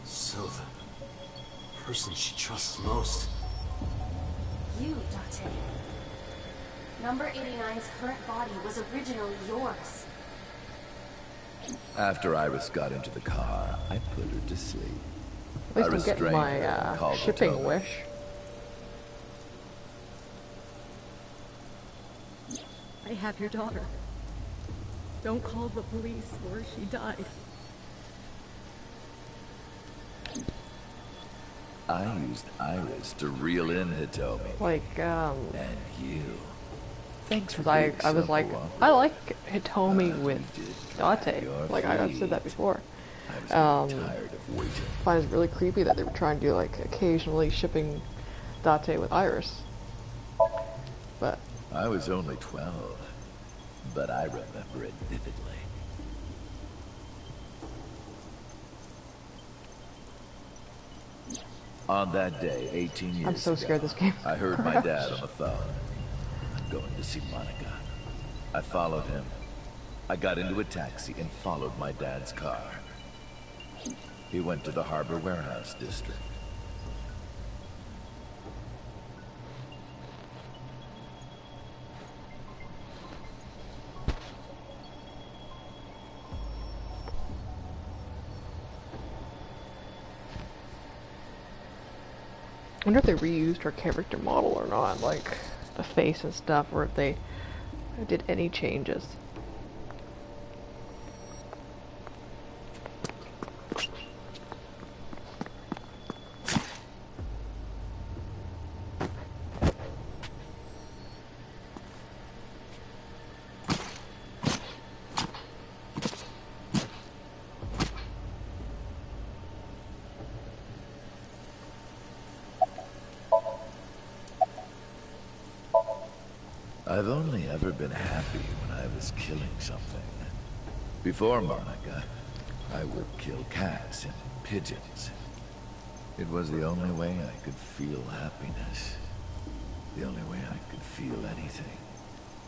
Speaker 5: So the person she trusts most.
Speaker 4: You, Date. Number 89's current body was originally yours.
Speaker 7: After Iris got into the car, I put her to sleep.
Speaker 1: At least
Speaker 7: I
Speaker 1: I'm getting
Speaker 7: restrained
Speaker 1: my
Speaker 7: her and called
Speaker 1: shipping
Speaker 7: Hitomi.
Speaker 1: wish.
Speaker 6: I have your daughter. Don't call the police or she dies.
Speaker 7: I used Iris to reel in Hitomi.
Speaker 1: Like,
Speaker 7: And you. Thanks for
Speaker 1: I
Speaker 7: being
Speaker 1: was
Speaker 7: so
Speaker 1: like,
Speaker 7: cooperative.
Speaker 1: I like Hitomi
Speaker 7: But
Speaker 1: with
Speaker 7: you did drag
Speaker 1: Date.
Speaker 7: your
Speaker 1: Like, I've said that
Speaker 7: feet.
Speaker 1: before.
Speaker 7: I was getting tired of waiting.
Speaker 1: I find it really creepy that they were trying to do, like, occasionally shipping Date with Iris. But,
Speaker 7: I was only 12, but I remember it vividly. On that day, 18 years
Speaker 1: I'm so
Speaker 7: ago,
Speaker 1: scared this game
Speaker 7: I heard my dad on the phone. I'm going to see Monica. I followed him. I got into a taxi and followed my dad's car. He went to the Harbor Warehouse District.
Speaker 1: I wonder if they reused her character model or not, like, the face and stuff, or if they did any changes.
Speaker 7: I've only ever been happy when I was killing something. Before Monica, I would kill cats and pigeons. It was the only way I could feel happiness. The only way I could feel anything.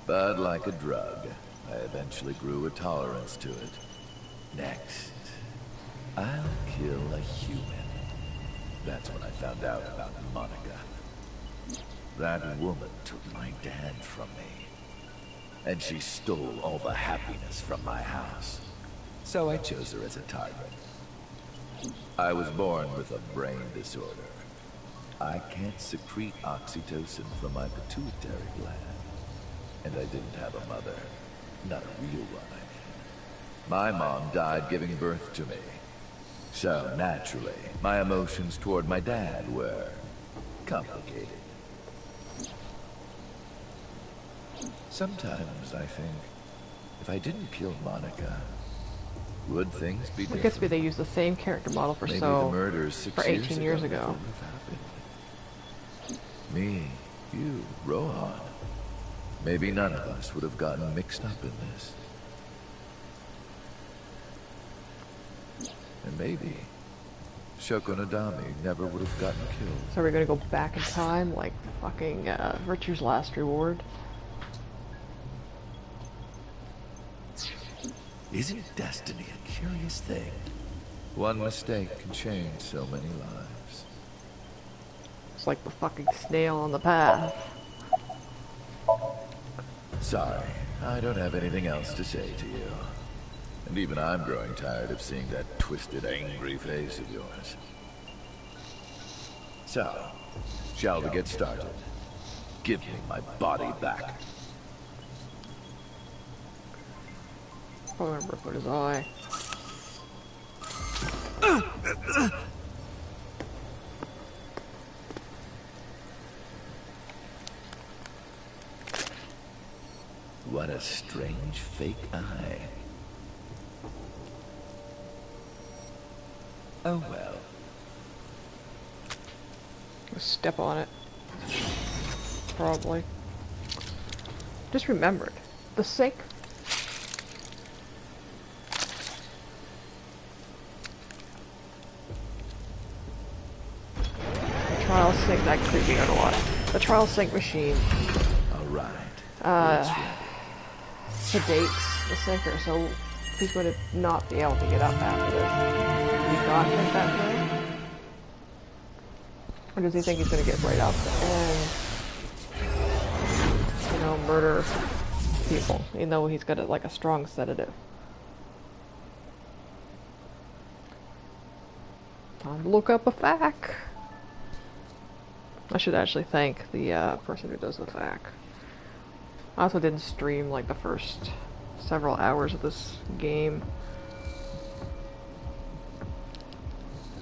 Speaker 7: But like a drug, I eventually grew a tolerance to it. Next, I'll kill a human. That's when I found out about Monica. That woman took my dad from me. And she stole all the happiness from my house. So I chose her as a target. I was born with a brain disorder. I can't secrete oxytocin from my pituitary gland. And I didn't have a mother. Not a real one, I mean. My mom died giving birth to me. So, naturally, my emotions toward my dad were complicated. Sometimes I think, if I didn't kill Monica, would things be different?
Speaker 1: It gets to be they used the same character model for
Speaker 7: Maybe
Speaker 1: so
Speaker 7: the murders 6
Speaker 1: for 18 years ago.
Speaker 7: never would have happened. Me, you, Rohan. Maybe none of us would have gotten mixed up in this. And maybe Shoko Nadami never would have gotten killed.
Speaker 1: So we're gonna go back in time, like fucking Richard's Last Reward.
Speaker 7: Isn't destiny a curious thing? One mistake can change so many lives.
Speaker 1: It's like the fucking snail on the path.
Speaker 7: Sorry, I don't have anything else to say to you. And even I'm growing tired of seeing that twisted, angry face of yours. So, shall we get started? Give me my body back.
Speaker 1: I remember put his eye.
Speaker 7: What a strange fake eye. Oh well.
Speaker 1: Just step on it. Probably. Just remembered. The sink. Trial sink, that creeped me out a lot. The trial sink machine
Speaker 7: Alright.
Speaker 1: sedates the sinker, so he's going to not be able to get up after this. Do you not think that way? Or does he think he's going to get right up and, you know, murder people, even though he's got like a strong sedative? Time to look up a fac. I should actually thank the person who does the fac. I also didn't stream like the first several hours of this game.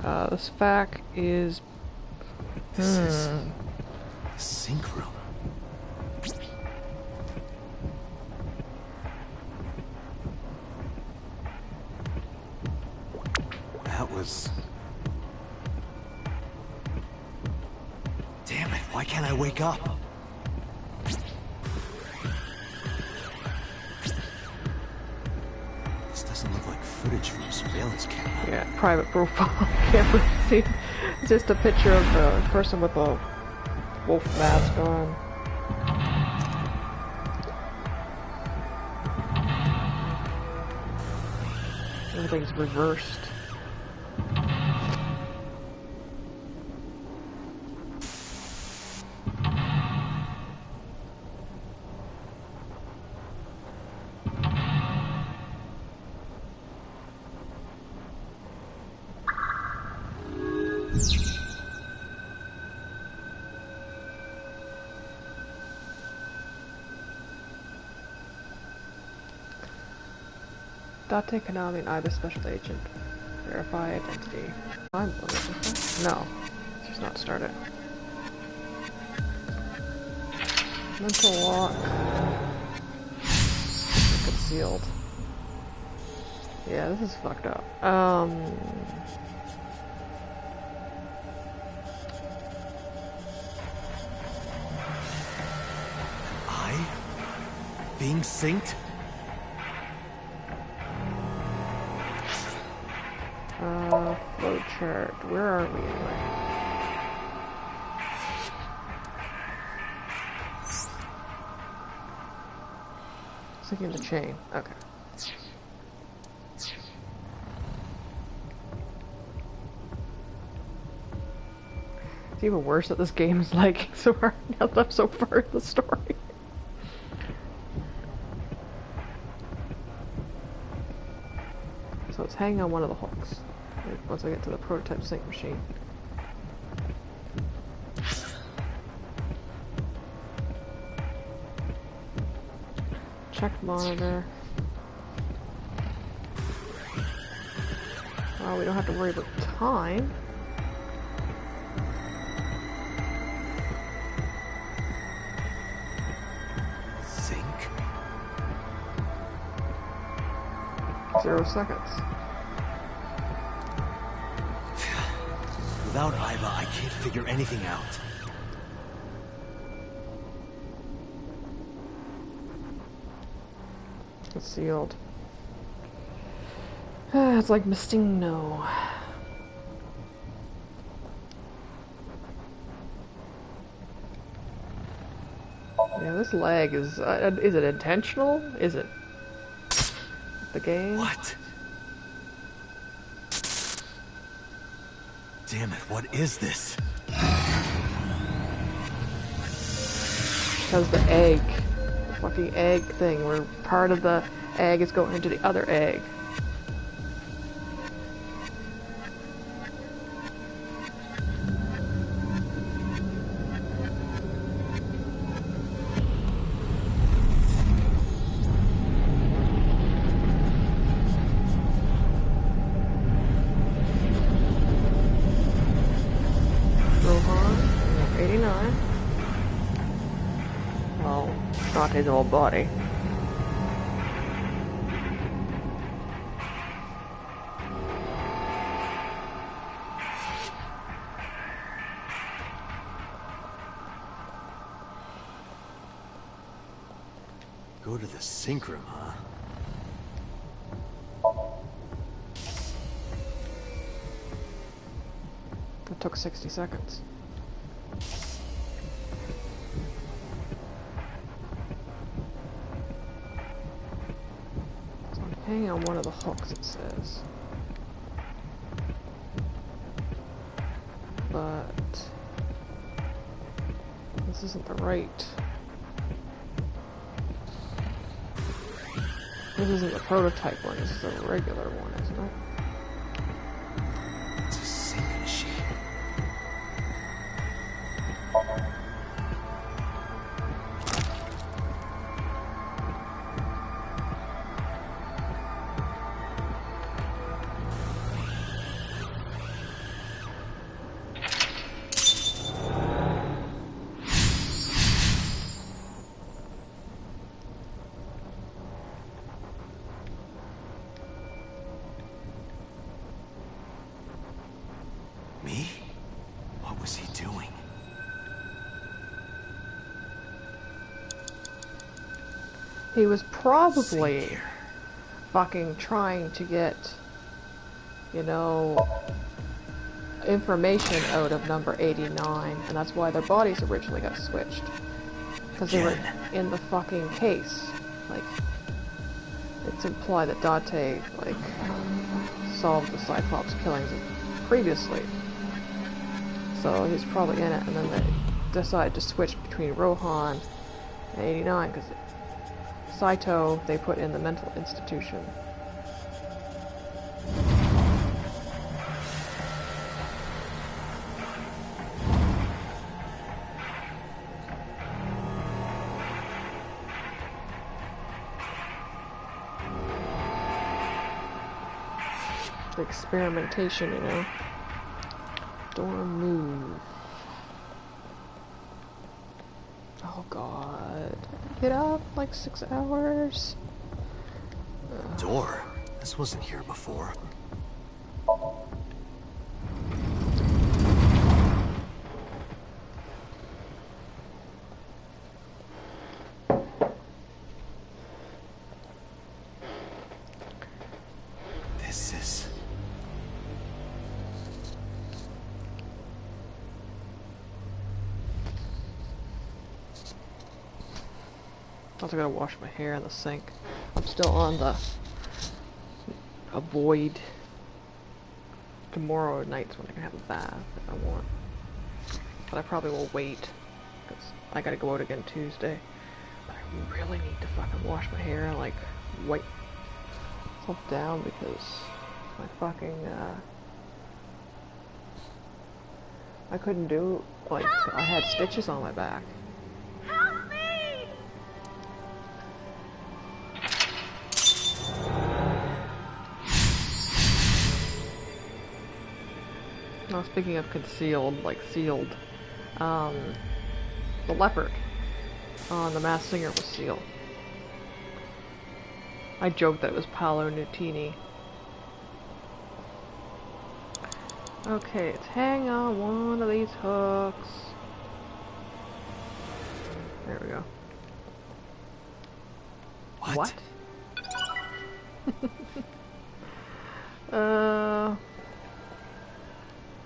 Speaker 1: This fac is...
Speaker 5: This is the sink room. That was... Damn it, why can't I wake up? This doesn't look like footage from a surveillance camera.
Speaker 1: Yeah, private profile camera. See, it's just a picture of the person with a wolf mask on. Everything's reversed. Date Konami and either special agent. Verify identity. I'm no. She's not started. Mental lock. Concealed. Yeah, this is fucked up.
Speaker 5: Being synced?
Speaker 1: Flowchart. Where are we anyway? Syncing the chain. Okay. It's even worse that this game is lagging so hard now that I'm so far in the story. So it's hanging on one of the hooks. Once I get to the prototype sync machine. Check monitor. Well, we don't have to worry about time.
Speaker 5: Sync?
Speaker 1: 0 seconds.
Speaker 5: Without Iva, I can't figure anything out.
Speaker 1: It's sealed. It's like misting no. Yeah, this lag is it intentional? Is it the game?
Speaker 5: What? Damn it, what is this?
Speaker 1: Because the egg fucking egg thing where part of the egg is going into the other egg. Rohan, 89. Well, not his whole body.
Speaker 5: Go to the sink room, huh?
Speaker 1: It took 60 seconds. So I'm hanging on one of the hooks, it says. But this isn't the right. This isn't the prototype one, this is a regular one, isn't it?
Speaker 5: It's a sink machine. Me? What was he doing?
Speaker 1: He was probably fucking trying to get, you know, information out of number 89, and that's why their bodies originally got switched. Because they were in the fucking case. Like, it's implied that Dante, like, solved the Cyclops killings previously. So he's probably in it, and then they decided to switch between Rohan and 89, because Saito they put in the mental institution. The experimentation, you know. Door move. Oh god. Get up like 6 hours.
Speaker 5: Door? This wasn't here before. This is...
Speaker 1: I also gotta wash my hair in the sink. I'm still on the avoid tomorrow night's when I can have a bath if I want. But I probably will wait because I gotta go out again Tuesday. But I really need to fucking wash my hair and like wipe myself down because my fucking I couldn't do, like, I had stitches on my back. Now, speaking of concealed, like sealed, the leopard on The Masked Singer was sealed. I joked that it was Paolo Nutini. Okay, let's hang on one of these hooks. There we go.
Speaker 5: What?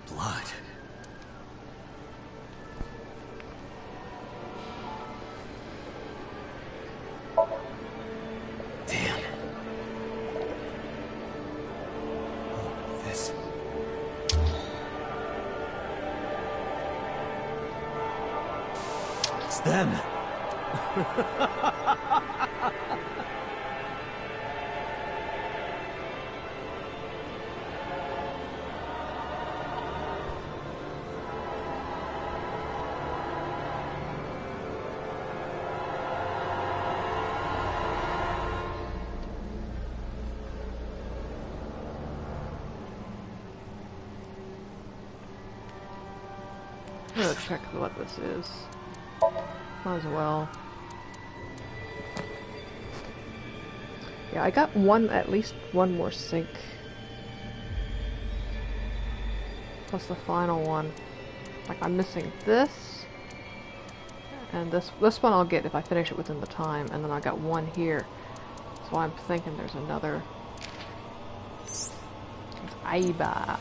Speaker 5: Blood. Damn. Oh, this... It's them.
Speaker 1: I'm gonna check what this is. Might as well. Yeah, I got at least one more sync. Plus the final one. Like, I'm missing this. And this one I'll get if I finish it within the time. And then I got one here. So I'm thinking there's another. It's Aiba.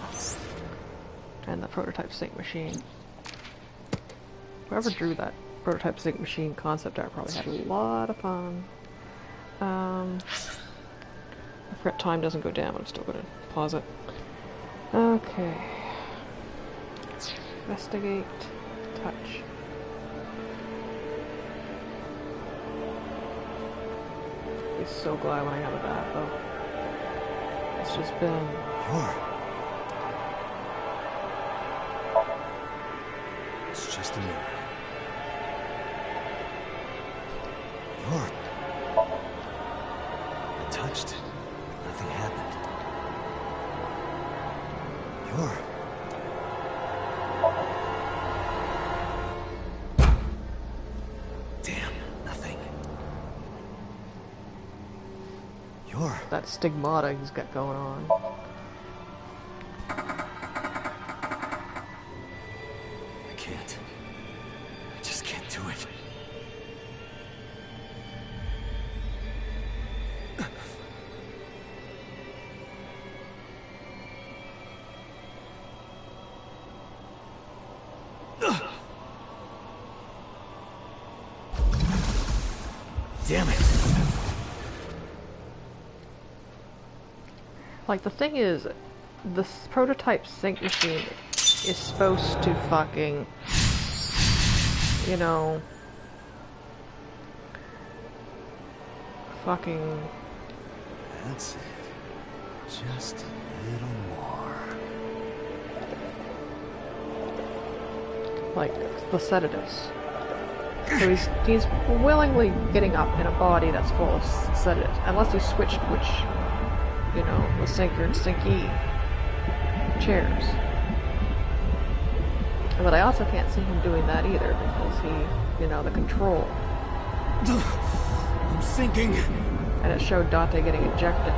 Speaker 1: And the prototype sync machine. Whoever drew that prototype sync machine concept art probably had a lot of fun. I forgot time doesn't go down, but I'm still going to pause it. Okay. Investigate. Touch. I'll be so glad when I have a bath, though. It's just been...
Speaker 5: It's just a mirror. I touched it. Nothing happened. Damn, nothing.
Speaker 1: That stigmata he's got going on.
Speaker 5: I can't. I just can't do it. Damn it!
Speaker 1: Like, the thing is, this prototype sync machine is supposed to fucking, you know, fucking...
Speaker 5: That's it. Just a little more.
Speaker 1: like, the sedatives. So he's willingly getting up in a body that's full of sedatives, unless he switched which, you know, the sinker and sinky chairs. But I also can't see him doing that either, because he, you know, the control.
Speaker 5: I'm sinking.
Speaker 1: And it showed Dante getting ejected.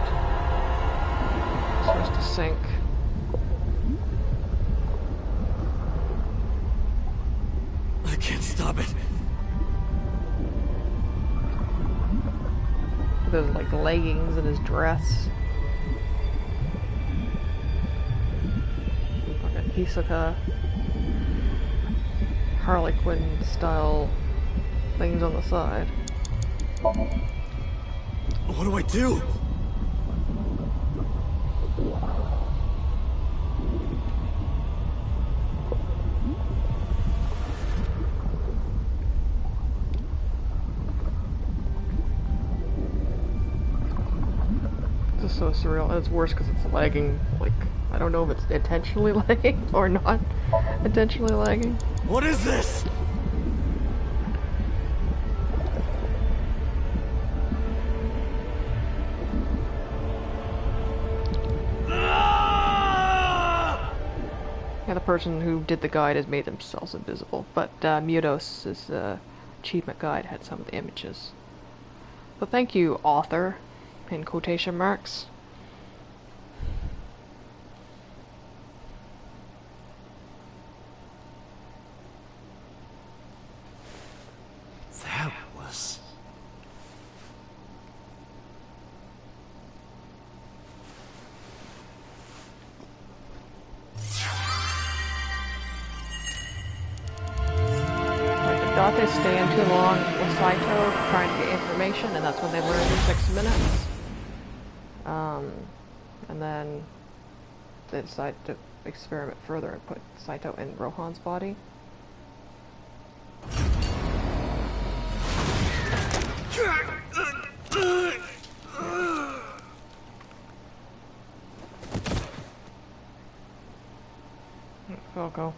Speaker 1: It's supposed to sink.
Speaker 5: I can't stop it.
Speaker 1: Those, like, leggings and his dress. Fucking Hisoka. Harley Quinn style things on the side.
Speaker 5: What do I do?
Speaker 1: It's just so surreal, and it's worse because it's lagging. Like, I don't know if it's intentionally lagging or not intentionally lagging.
Speaker 5: What is this?
Speaker 1: Yeah, the person who did the guide has made themselves invisible, but Mudos' achievement guide had some of the images. So thank you, author, in quotation marks.
Speaker 5: That was...
Speaker 1: Dante stand too long with Saito trying to get information, and that's when they learned in 6 minutes. And then they decided to experiment further and put Saito in Rohan's body. Falco.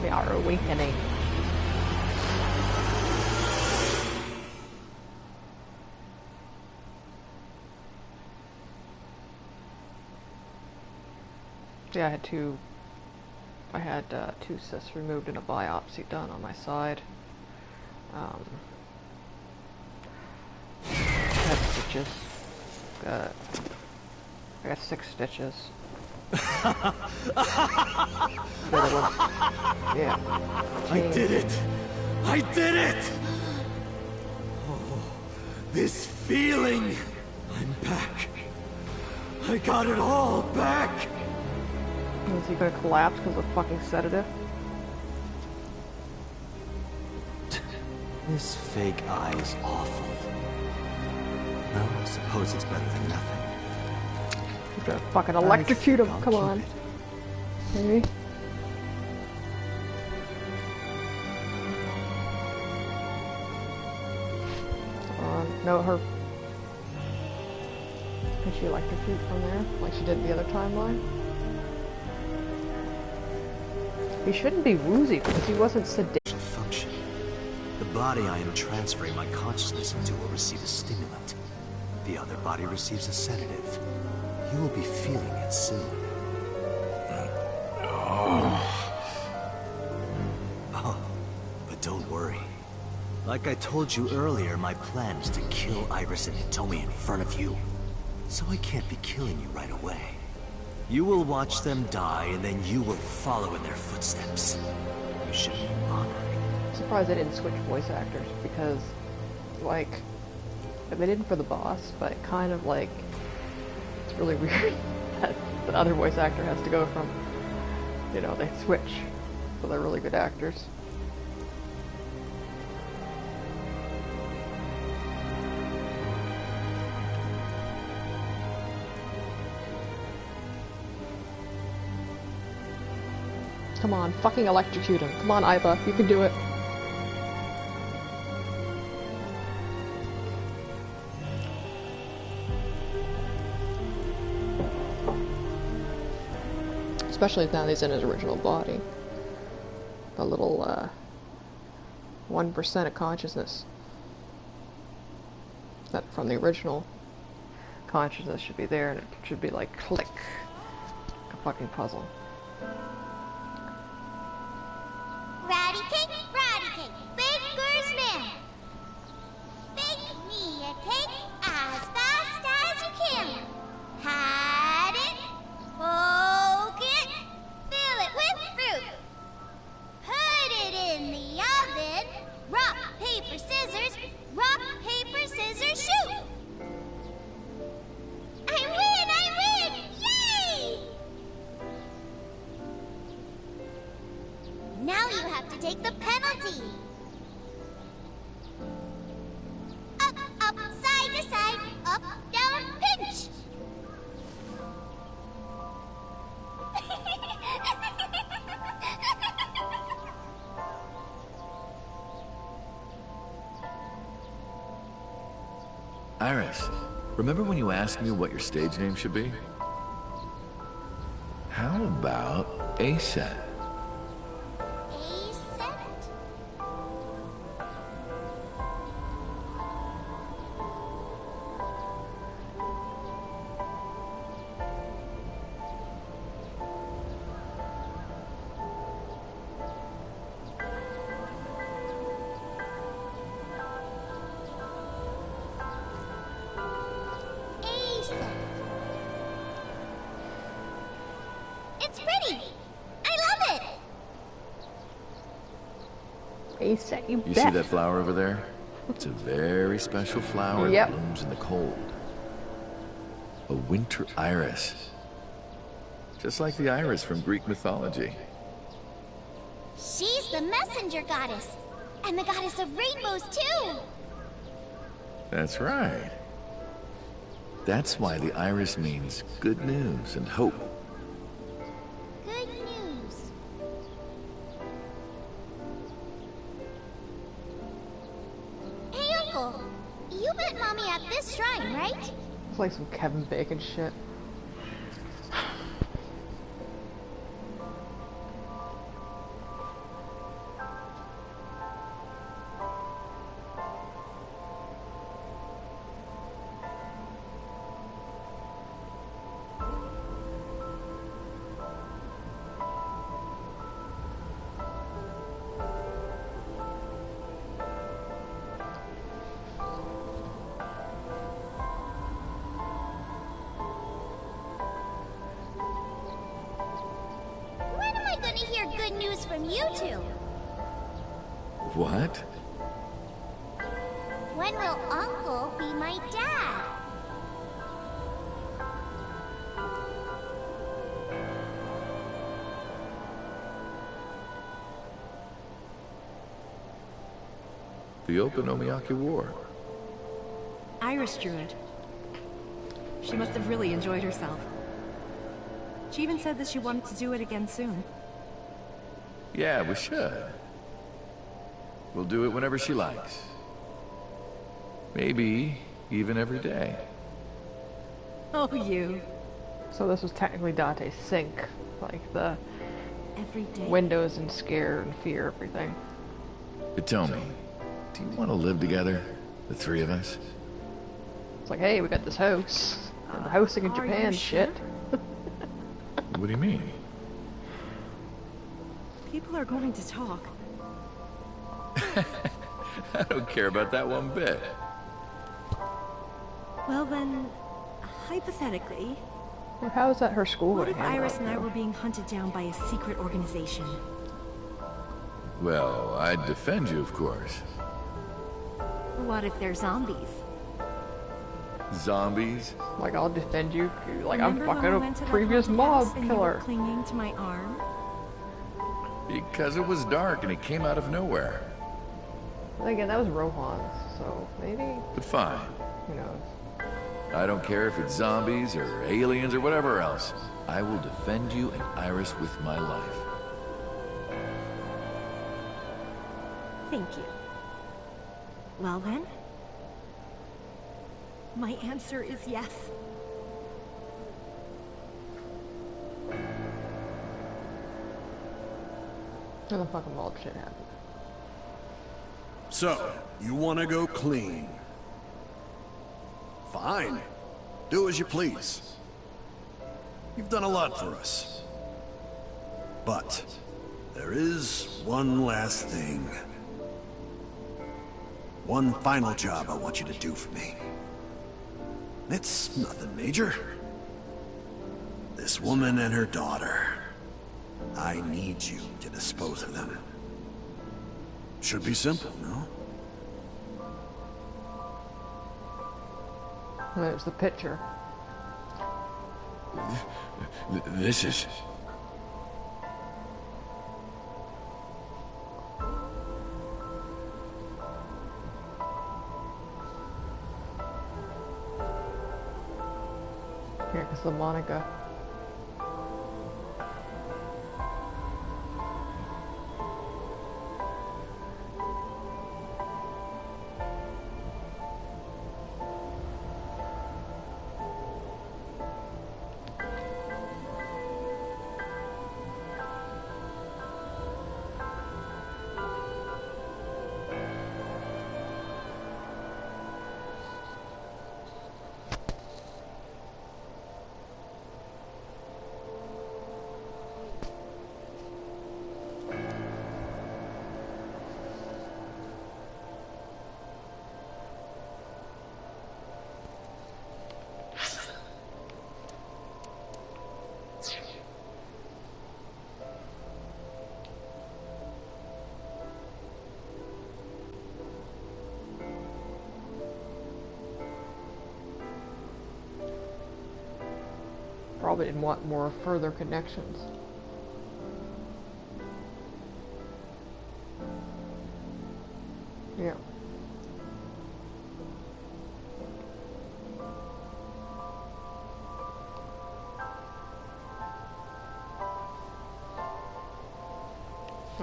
Speaker 1: We are awakening. Yeah, I had two cysts removed and a biopsy done on my side. I had stitches. I got 6 stitches. Yeah.
Speaker 5: I did it! I did it! Oh, this feeling! I'm back. I got it all back!
Speaker 1: Is he gonna collapse because of fucking sedative?
Speaker 5: This fake eye is awful. Well, I suppose it's better than nothing.
Speaker 1: He's gonna fucking electrocute him.
Speaker 5: I'll
Speaker 1: Come
Speaker 5: keep
Speaker 1: on.
Speaker 5: it.
Speaker 1: Maybe. No, her. Can she electrocute from there, like she did the other timeline? He shouldn't be woozy because he wasn't sedated.
Speaker 5: Function. The body I am transferring my consciousness into will receive a stimulant. The other body receives a sedative. You will be feeling it soon. Oh, but don't worry. Like I told you earlier, my plan is to kill Iris and Hitomi in front of you. So I can't be killing you right away. You will watch them die, and then you will follow in their footsteps. You should be honored.
Speaker 1: I'm surprised they didn't switch voice actors because, like, they didn't for the boss, but kind of like, it's really weird that the other voice actor has to go from, you know, they switch. So they're really good actors. Come on, fucking electrocute him. Come on, Iba, you can do it. Especially now that he's in his original body. The little, 1% of consciousness that from the original consciousness should be there, and it should be like click. Like a fucking puzzle.
Speaker 8: Baker's man. Bake me a cake as fast as you can. Pat it, poke it, fill it with fruit. Put it in the oven. Rock, paper, scissors. Rock, paper, scissors, shoot. I win! Yay! Now you have to take the penalty. Up, side to side, up, down, pinch.
Speaker 7: Iris, remember when you asked me what your stage name should be? How about A-Set?
Speaker 8: It's pretty. I love it.
Speaker 1: A-Set, you
Speaker 7: You
Speaker 1: bet.
Speaker 7: see that flower over there? It's a very special flower
Speaker 1: Yep.
Speaker 7: that blooms in the cold. A winter iris. Just like the iris from Greek mythology.
Speaker 8: She's the messenger goddess. And the goddess of rainbows, too.
Speaker 7: That's right. That's why the iris means good news and hope.
Speaker 8: Good news. Hey, Uncle. You met Mommy at this shrine, right?
Speaker 1: It's like some Kevin Bacon shit.
Speaker 8: When am I gonna hear good news from you two?
Speaker 7: What?
Speaker 8: When will Uncle be my dad?
Speaker 7: The Okonomiyaki War.
Speaker 6: Iris drew it. She must have really enjoyed herself. She even said that she wanted to do it again soon.
Speaker 7: Yeah, we should. We'll do it whenever she likes. Maybe even every day.
Speaker 6: Oh, you.
Speaker 1: So this was technically Dante's sink, like the
Speaker 6: Every day.
Speaker 1: windows and scare and fear everything.
Speaker 7: But tell me, do you want to live together? The three of us?
Speaker 1: It's like, hey, we got this house. And we're hosting in
Speaker 6: Are you
Speaker 1: Japan,
Speaker 6: sure?
Speaker 1: shit.
Speaker 7: What do you mean?
Speaker 6: People are going to talk.
Speaker 7: I don't care about that one bit.
Speaker 6: Well then, hypothetically,
Speaker 1: Well, how is that her school
Speaker 6: what
Speaker 1: going
Speaker 6: if
Speaker 1: to handle
Speaker 6: Iris
Speaker 1: it,
Speaker 6: and I
Speaker 1: though?
Speaker 6: were being hunted down by a secret organization?
Speaker 7: Well, I'd defend you, of course.
Speaker 6: What if they're zombies?
Speaker 7: Zombies?
Speaker 1: Like, I'll defend you. Like, I'm
Speaker 6: Remember when
Speaker 1: fucking
Speaker 6: we
Speaker 1: a
Speaker 6: went to that
Speaker 1: previous
Speaker 6: haunted
Speaker 1: mob
Speaker 6: house and you were
Speaker 1: killer.
Speaker 6: clinging to my arm?
Speaker 7: Because it was dark and he came out of nowhere.
Speaker 1: Again, that was Rohan's, so maybe,
Speaker 7: But fine.
Speaker 1: who knows.
Speaker 7: I don't care if it's zombies or aliens or whatever else. I will defend you and Iris with my life.
Speaker 6: Thank you. Well then, my answer is yes.
Speaker 1: Then the fucking bald shit happened.
Speaker 9: So, you want to go clean? Fine. Do as you please. You've done a lot for us. But, there is one last thing. One final job I want you to do for me. It's nothing major. This woman and her daughter. I need you to dispose of them. Should be simple, no?
Speaker 1: There's the picture.
Speaker 7: This is...
Speaker 1: Yeah, because the Monica. Probably didn't want more further connections.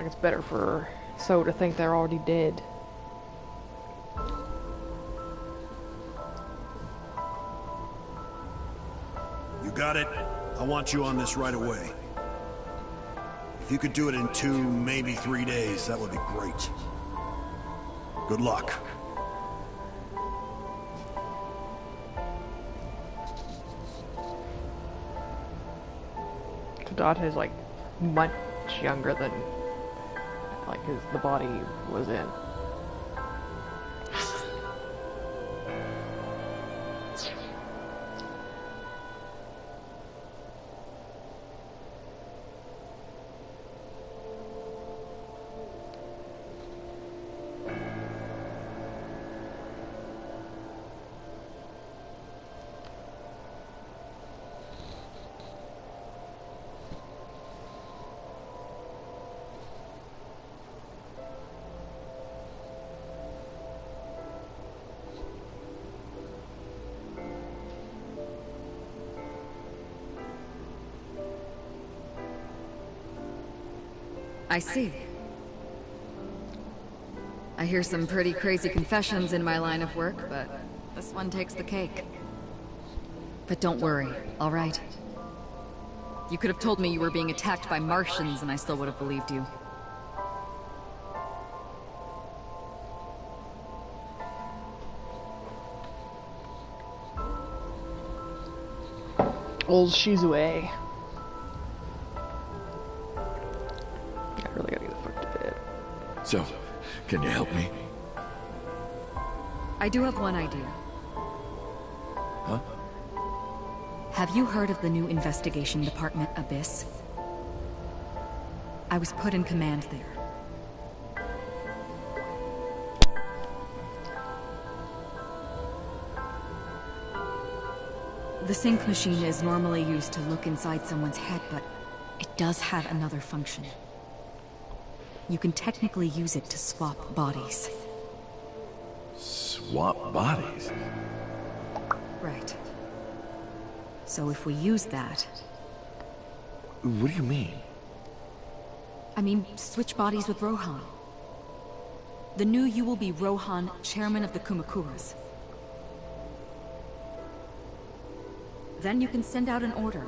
Speaker 1: Like it's better for So to think they're already dead.
Speaker 9: You got it? I want you on this right away. If you could do it in 2, maybe 3 days, that would be great. Good luck.
Speaker 1: Dot is like much younger than like the body was in.
Speaker 10: I see. I hear some pretty crazy confessions in my line of work, but this one takes the cake. But don't worry, all right? You could have told me you were being attacked by Martians and I still would have believed you.
Speaker 1: Old Shizue. I really gotta get the fuck to bed.
Speaker 7: So, can you help me?
Speaker 10: I do have one idea.
Speaker 7: Huh?
Speaker 10: Have you heard of the new investigation department, Abyss? I was put in command there. The sync machine is normally used to look inside someone's head, but it does have another function. You can technically use it to swap bodies.
Speaker 7: Swap bodies?
Speaker 10: Right. So if we use that...
Speaker 7: What do you mean?
Speaker 10: I mean, switch bodies with Rohan. The new you will be Rohan, chairman of the Kumakuras. Then you can send out an order.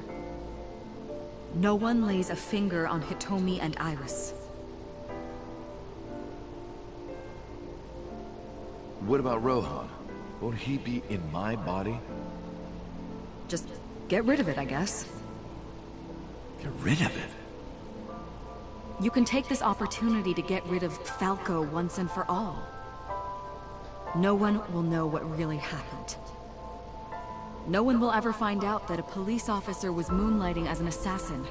Speaker 10: No one lays a finger on Hitomi and Iris.
Speaker 7: What about Rohan? Won't he be in my body?
Speaker 10: Just get rid of it, I guess.
Speaker 7: Get rid of it?
Speaker 10: You can take this opportunity to get rid of Falco once and for all. No one will know what really happened. No one will ever find out that a police officer was moonlighting as an assassin.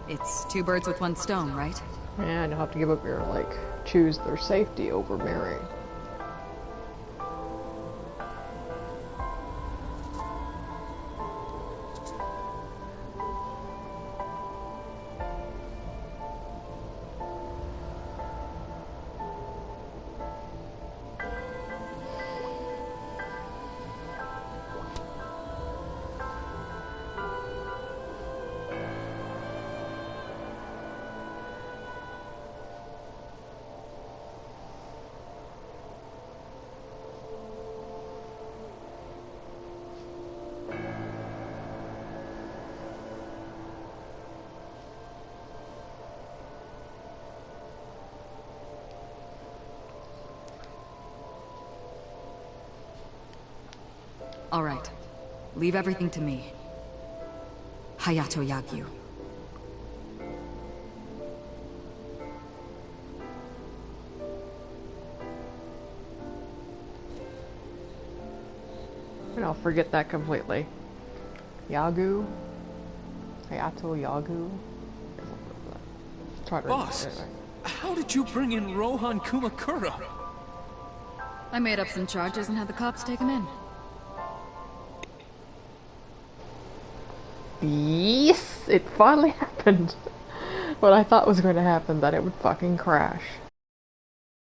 Speaker 10: It's 2 birds with 1 stone, right?
Speaker 1: And you'll have to give up your, like, choose their safety over marrying.
Speaker 10: All right. Leave everything to me. Hayato Yagyu.
Speaker 1: And I'll forget that completely. Yagu? Hayato Yagu? Try to
Speaker 3: Boss,
Speaker 1: anyway.
Speaker 3: how did you bring in Rohan Kumakura?
Speaker 10: I made up some charges and had the cops take him in.
Speaker 1: Yes! It finally happened! What I thought was going to happen, that it would fucking crash.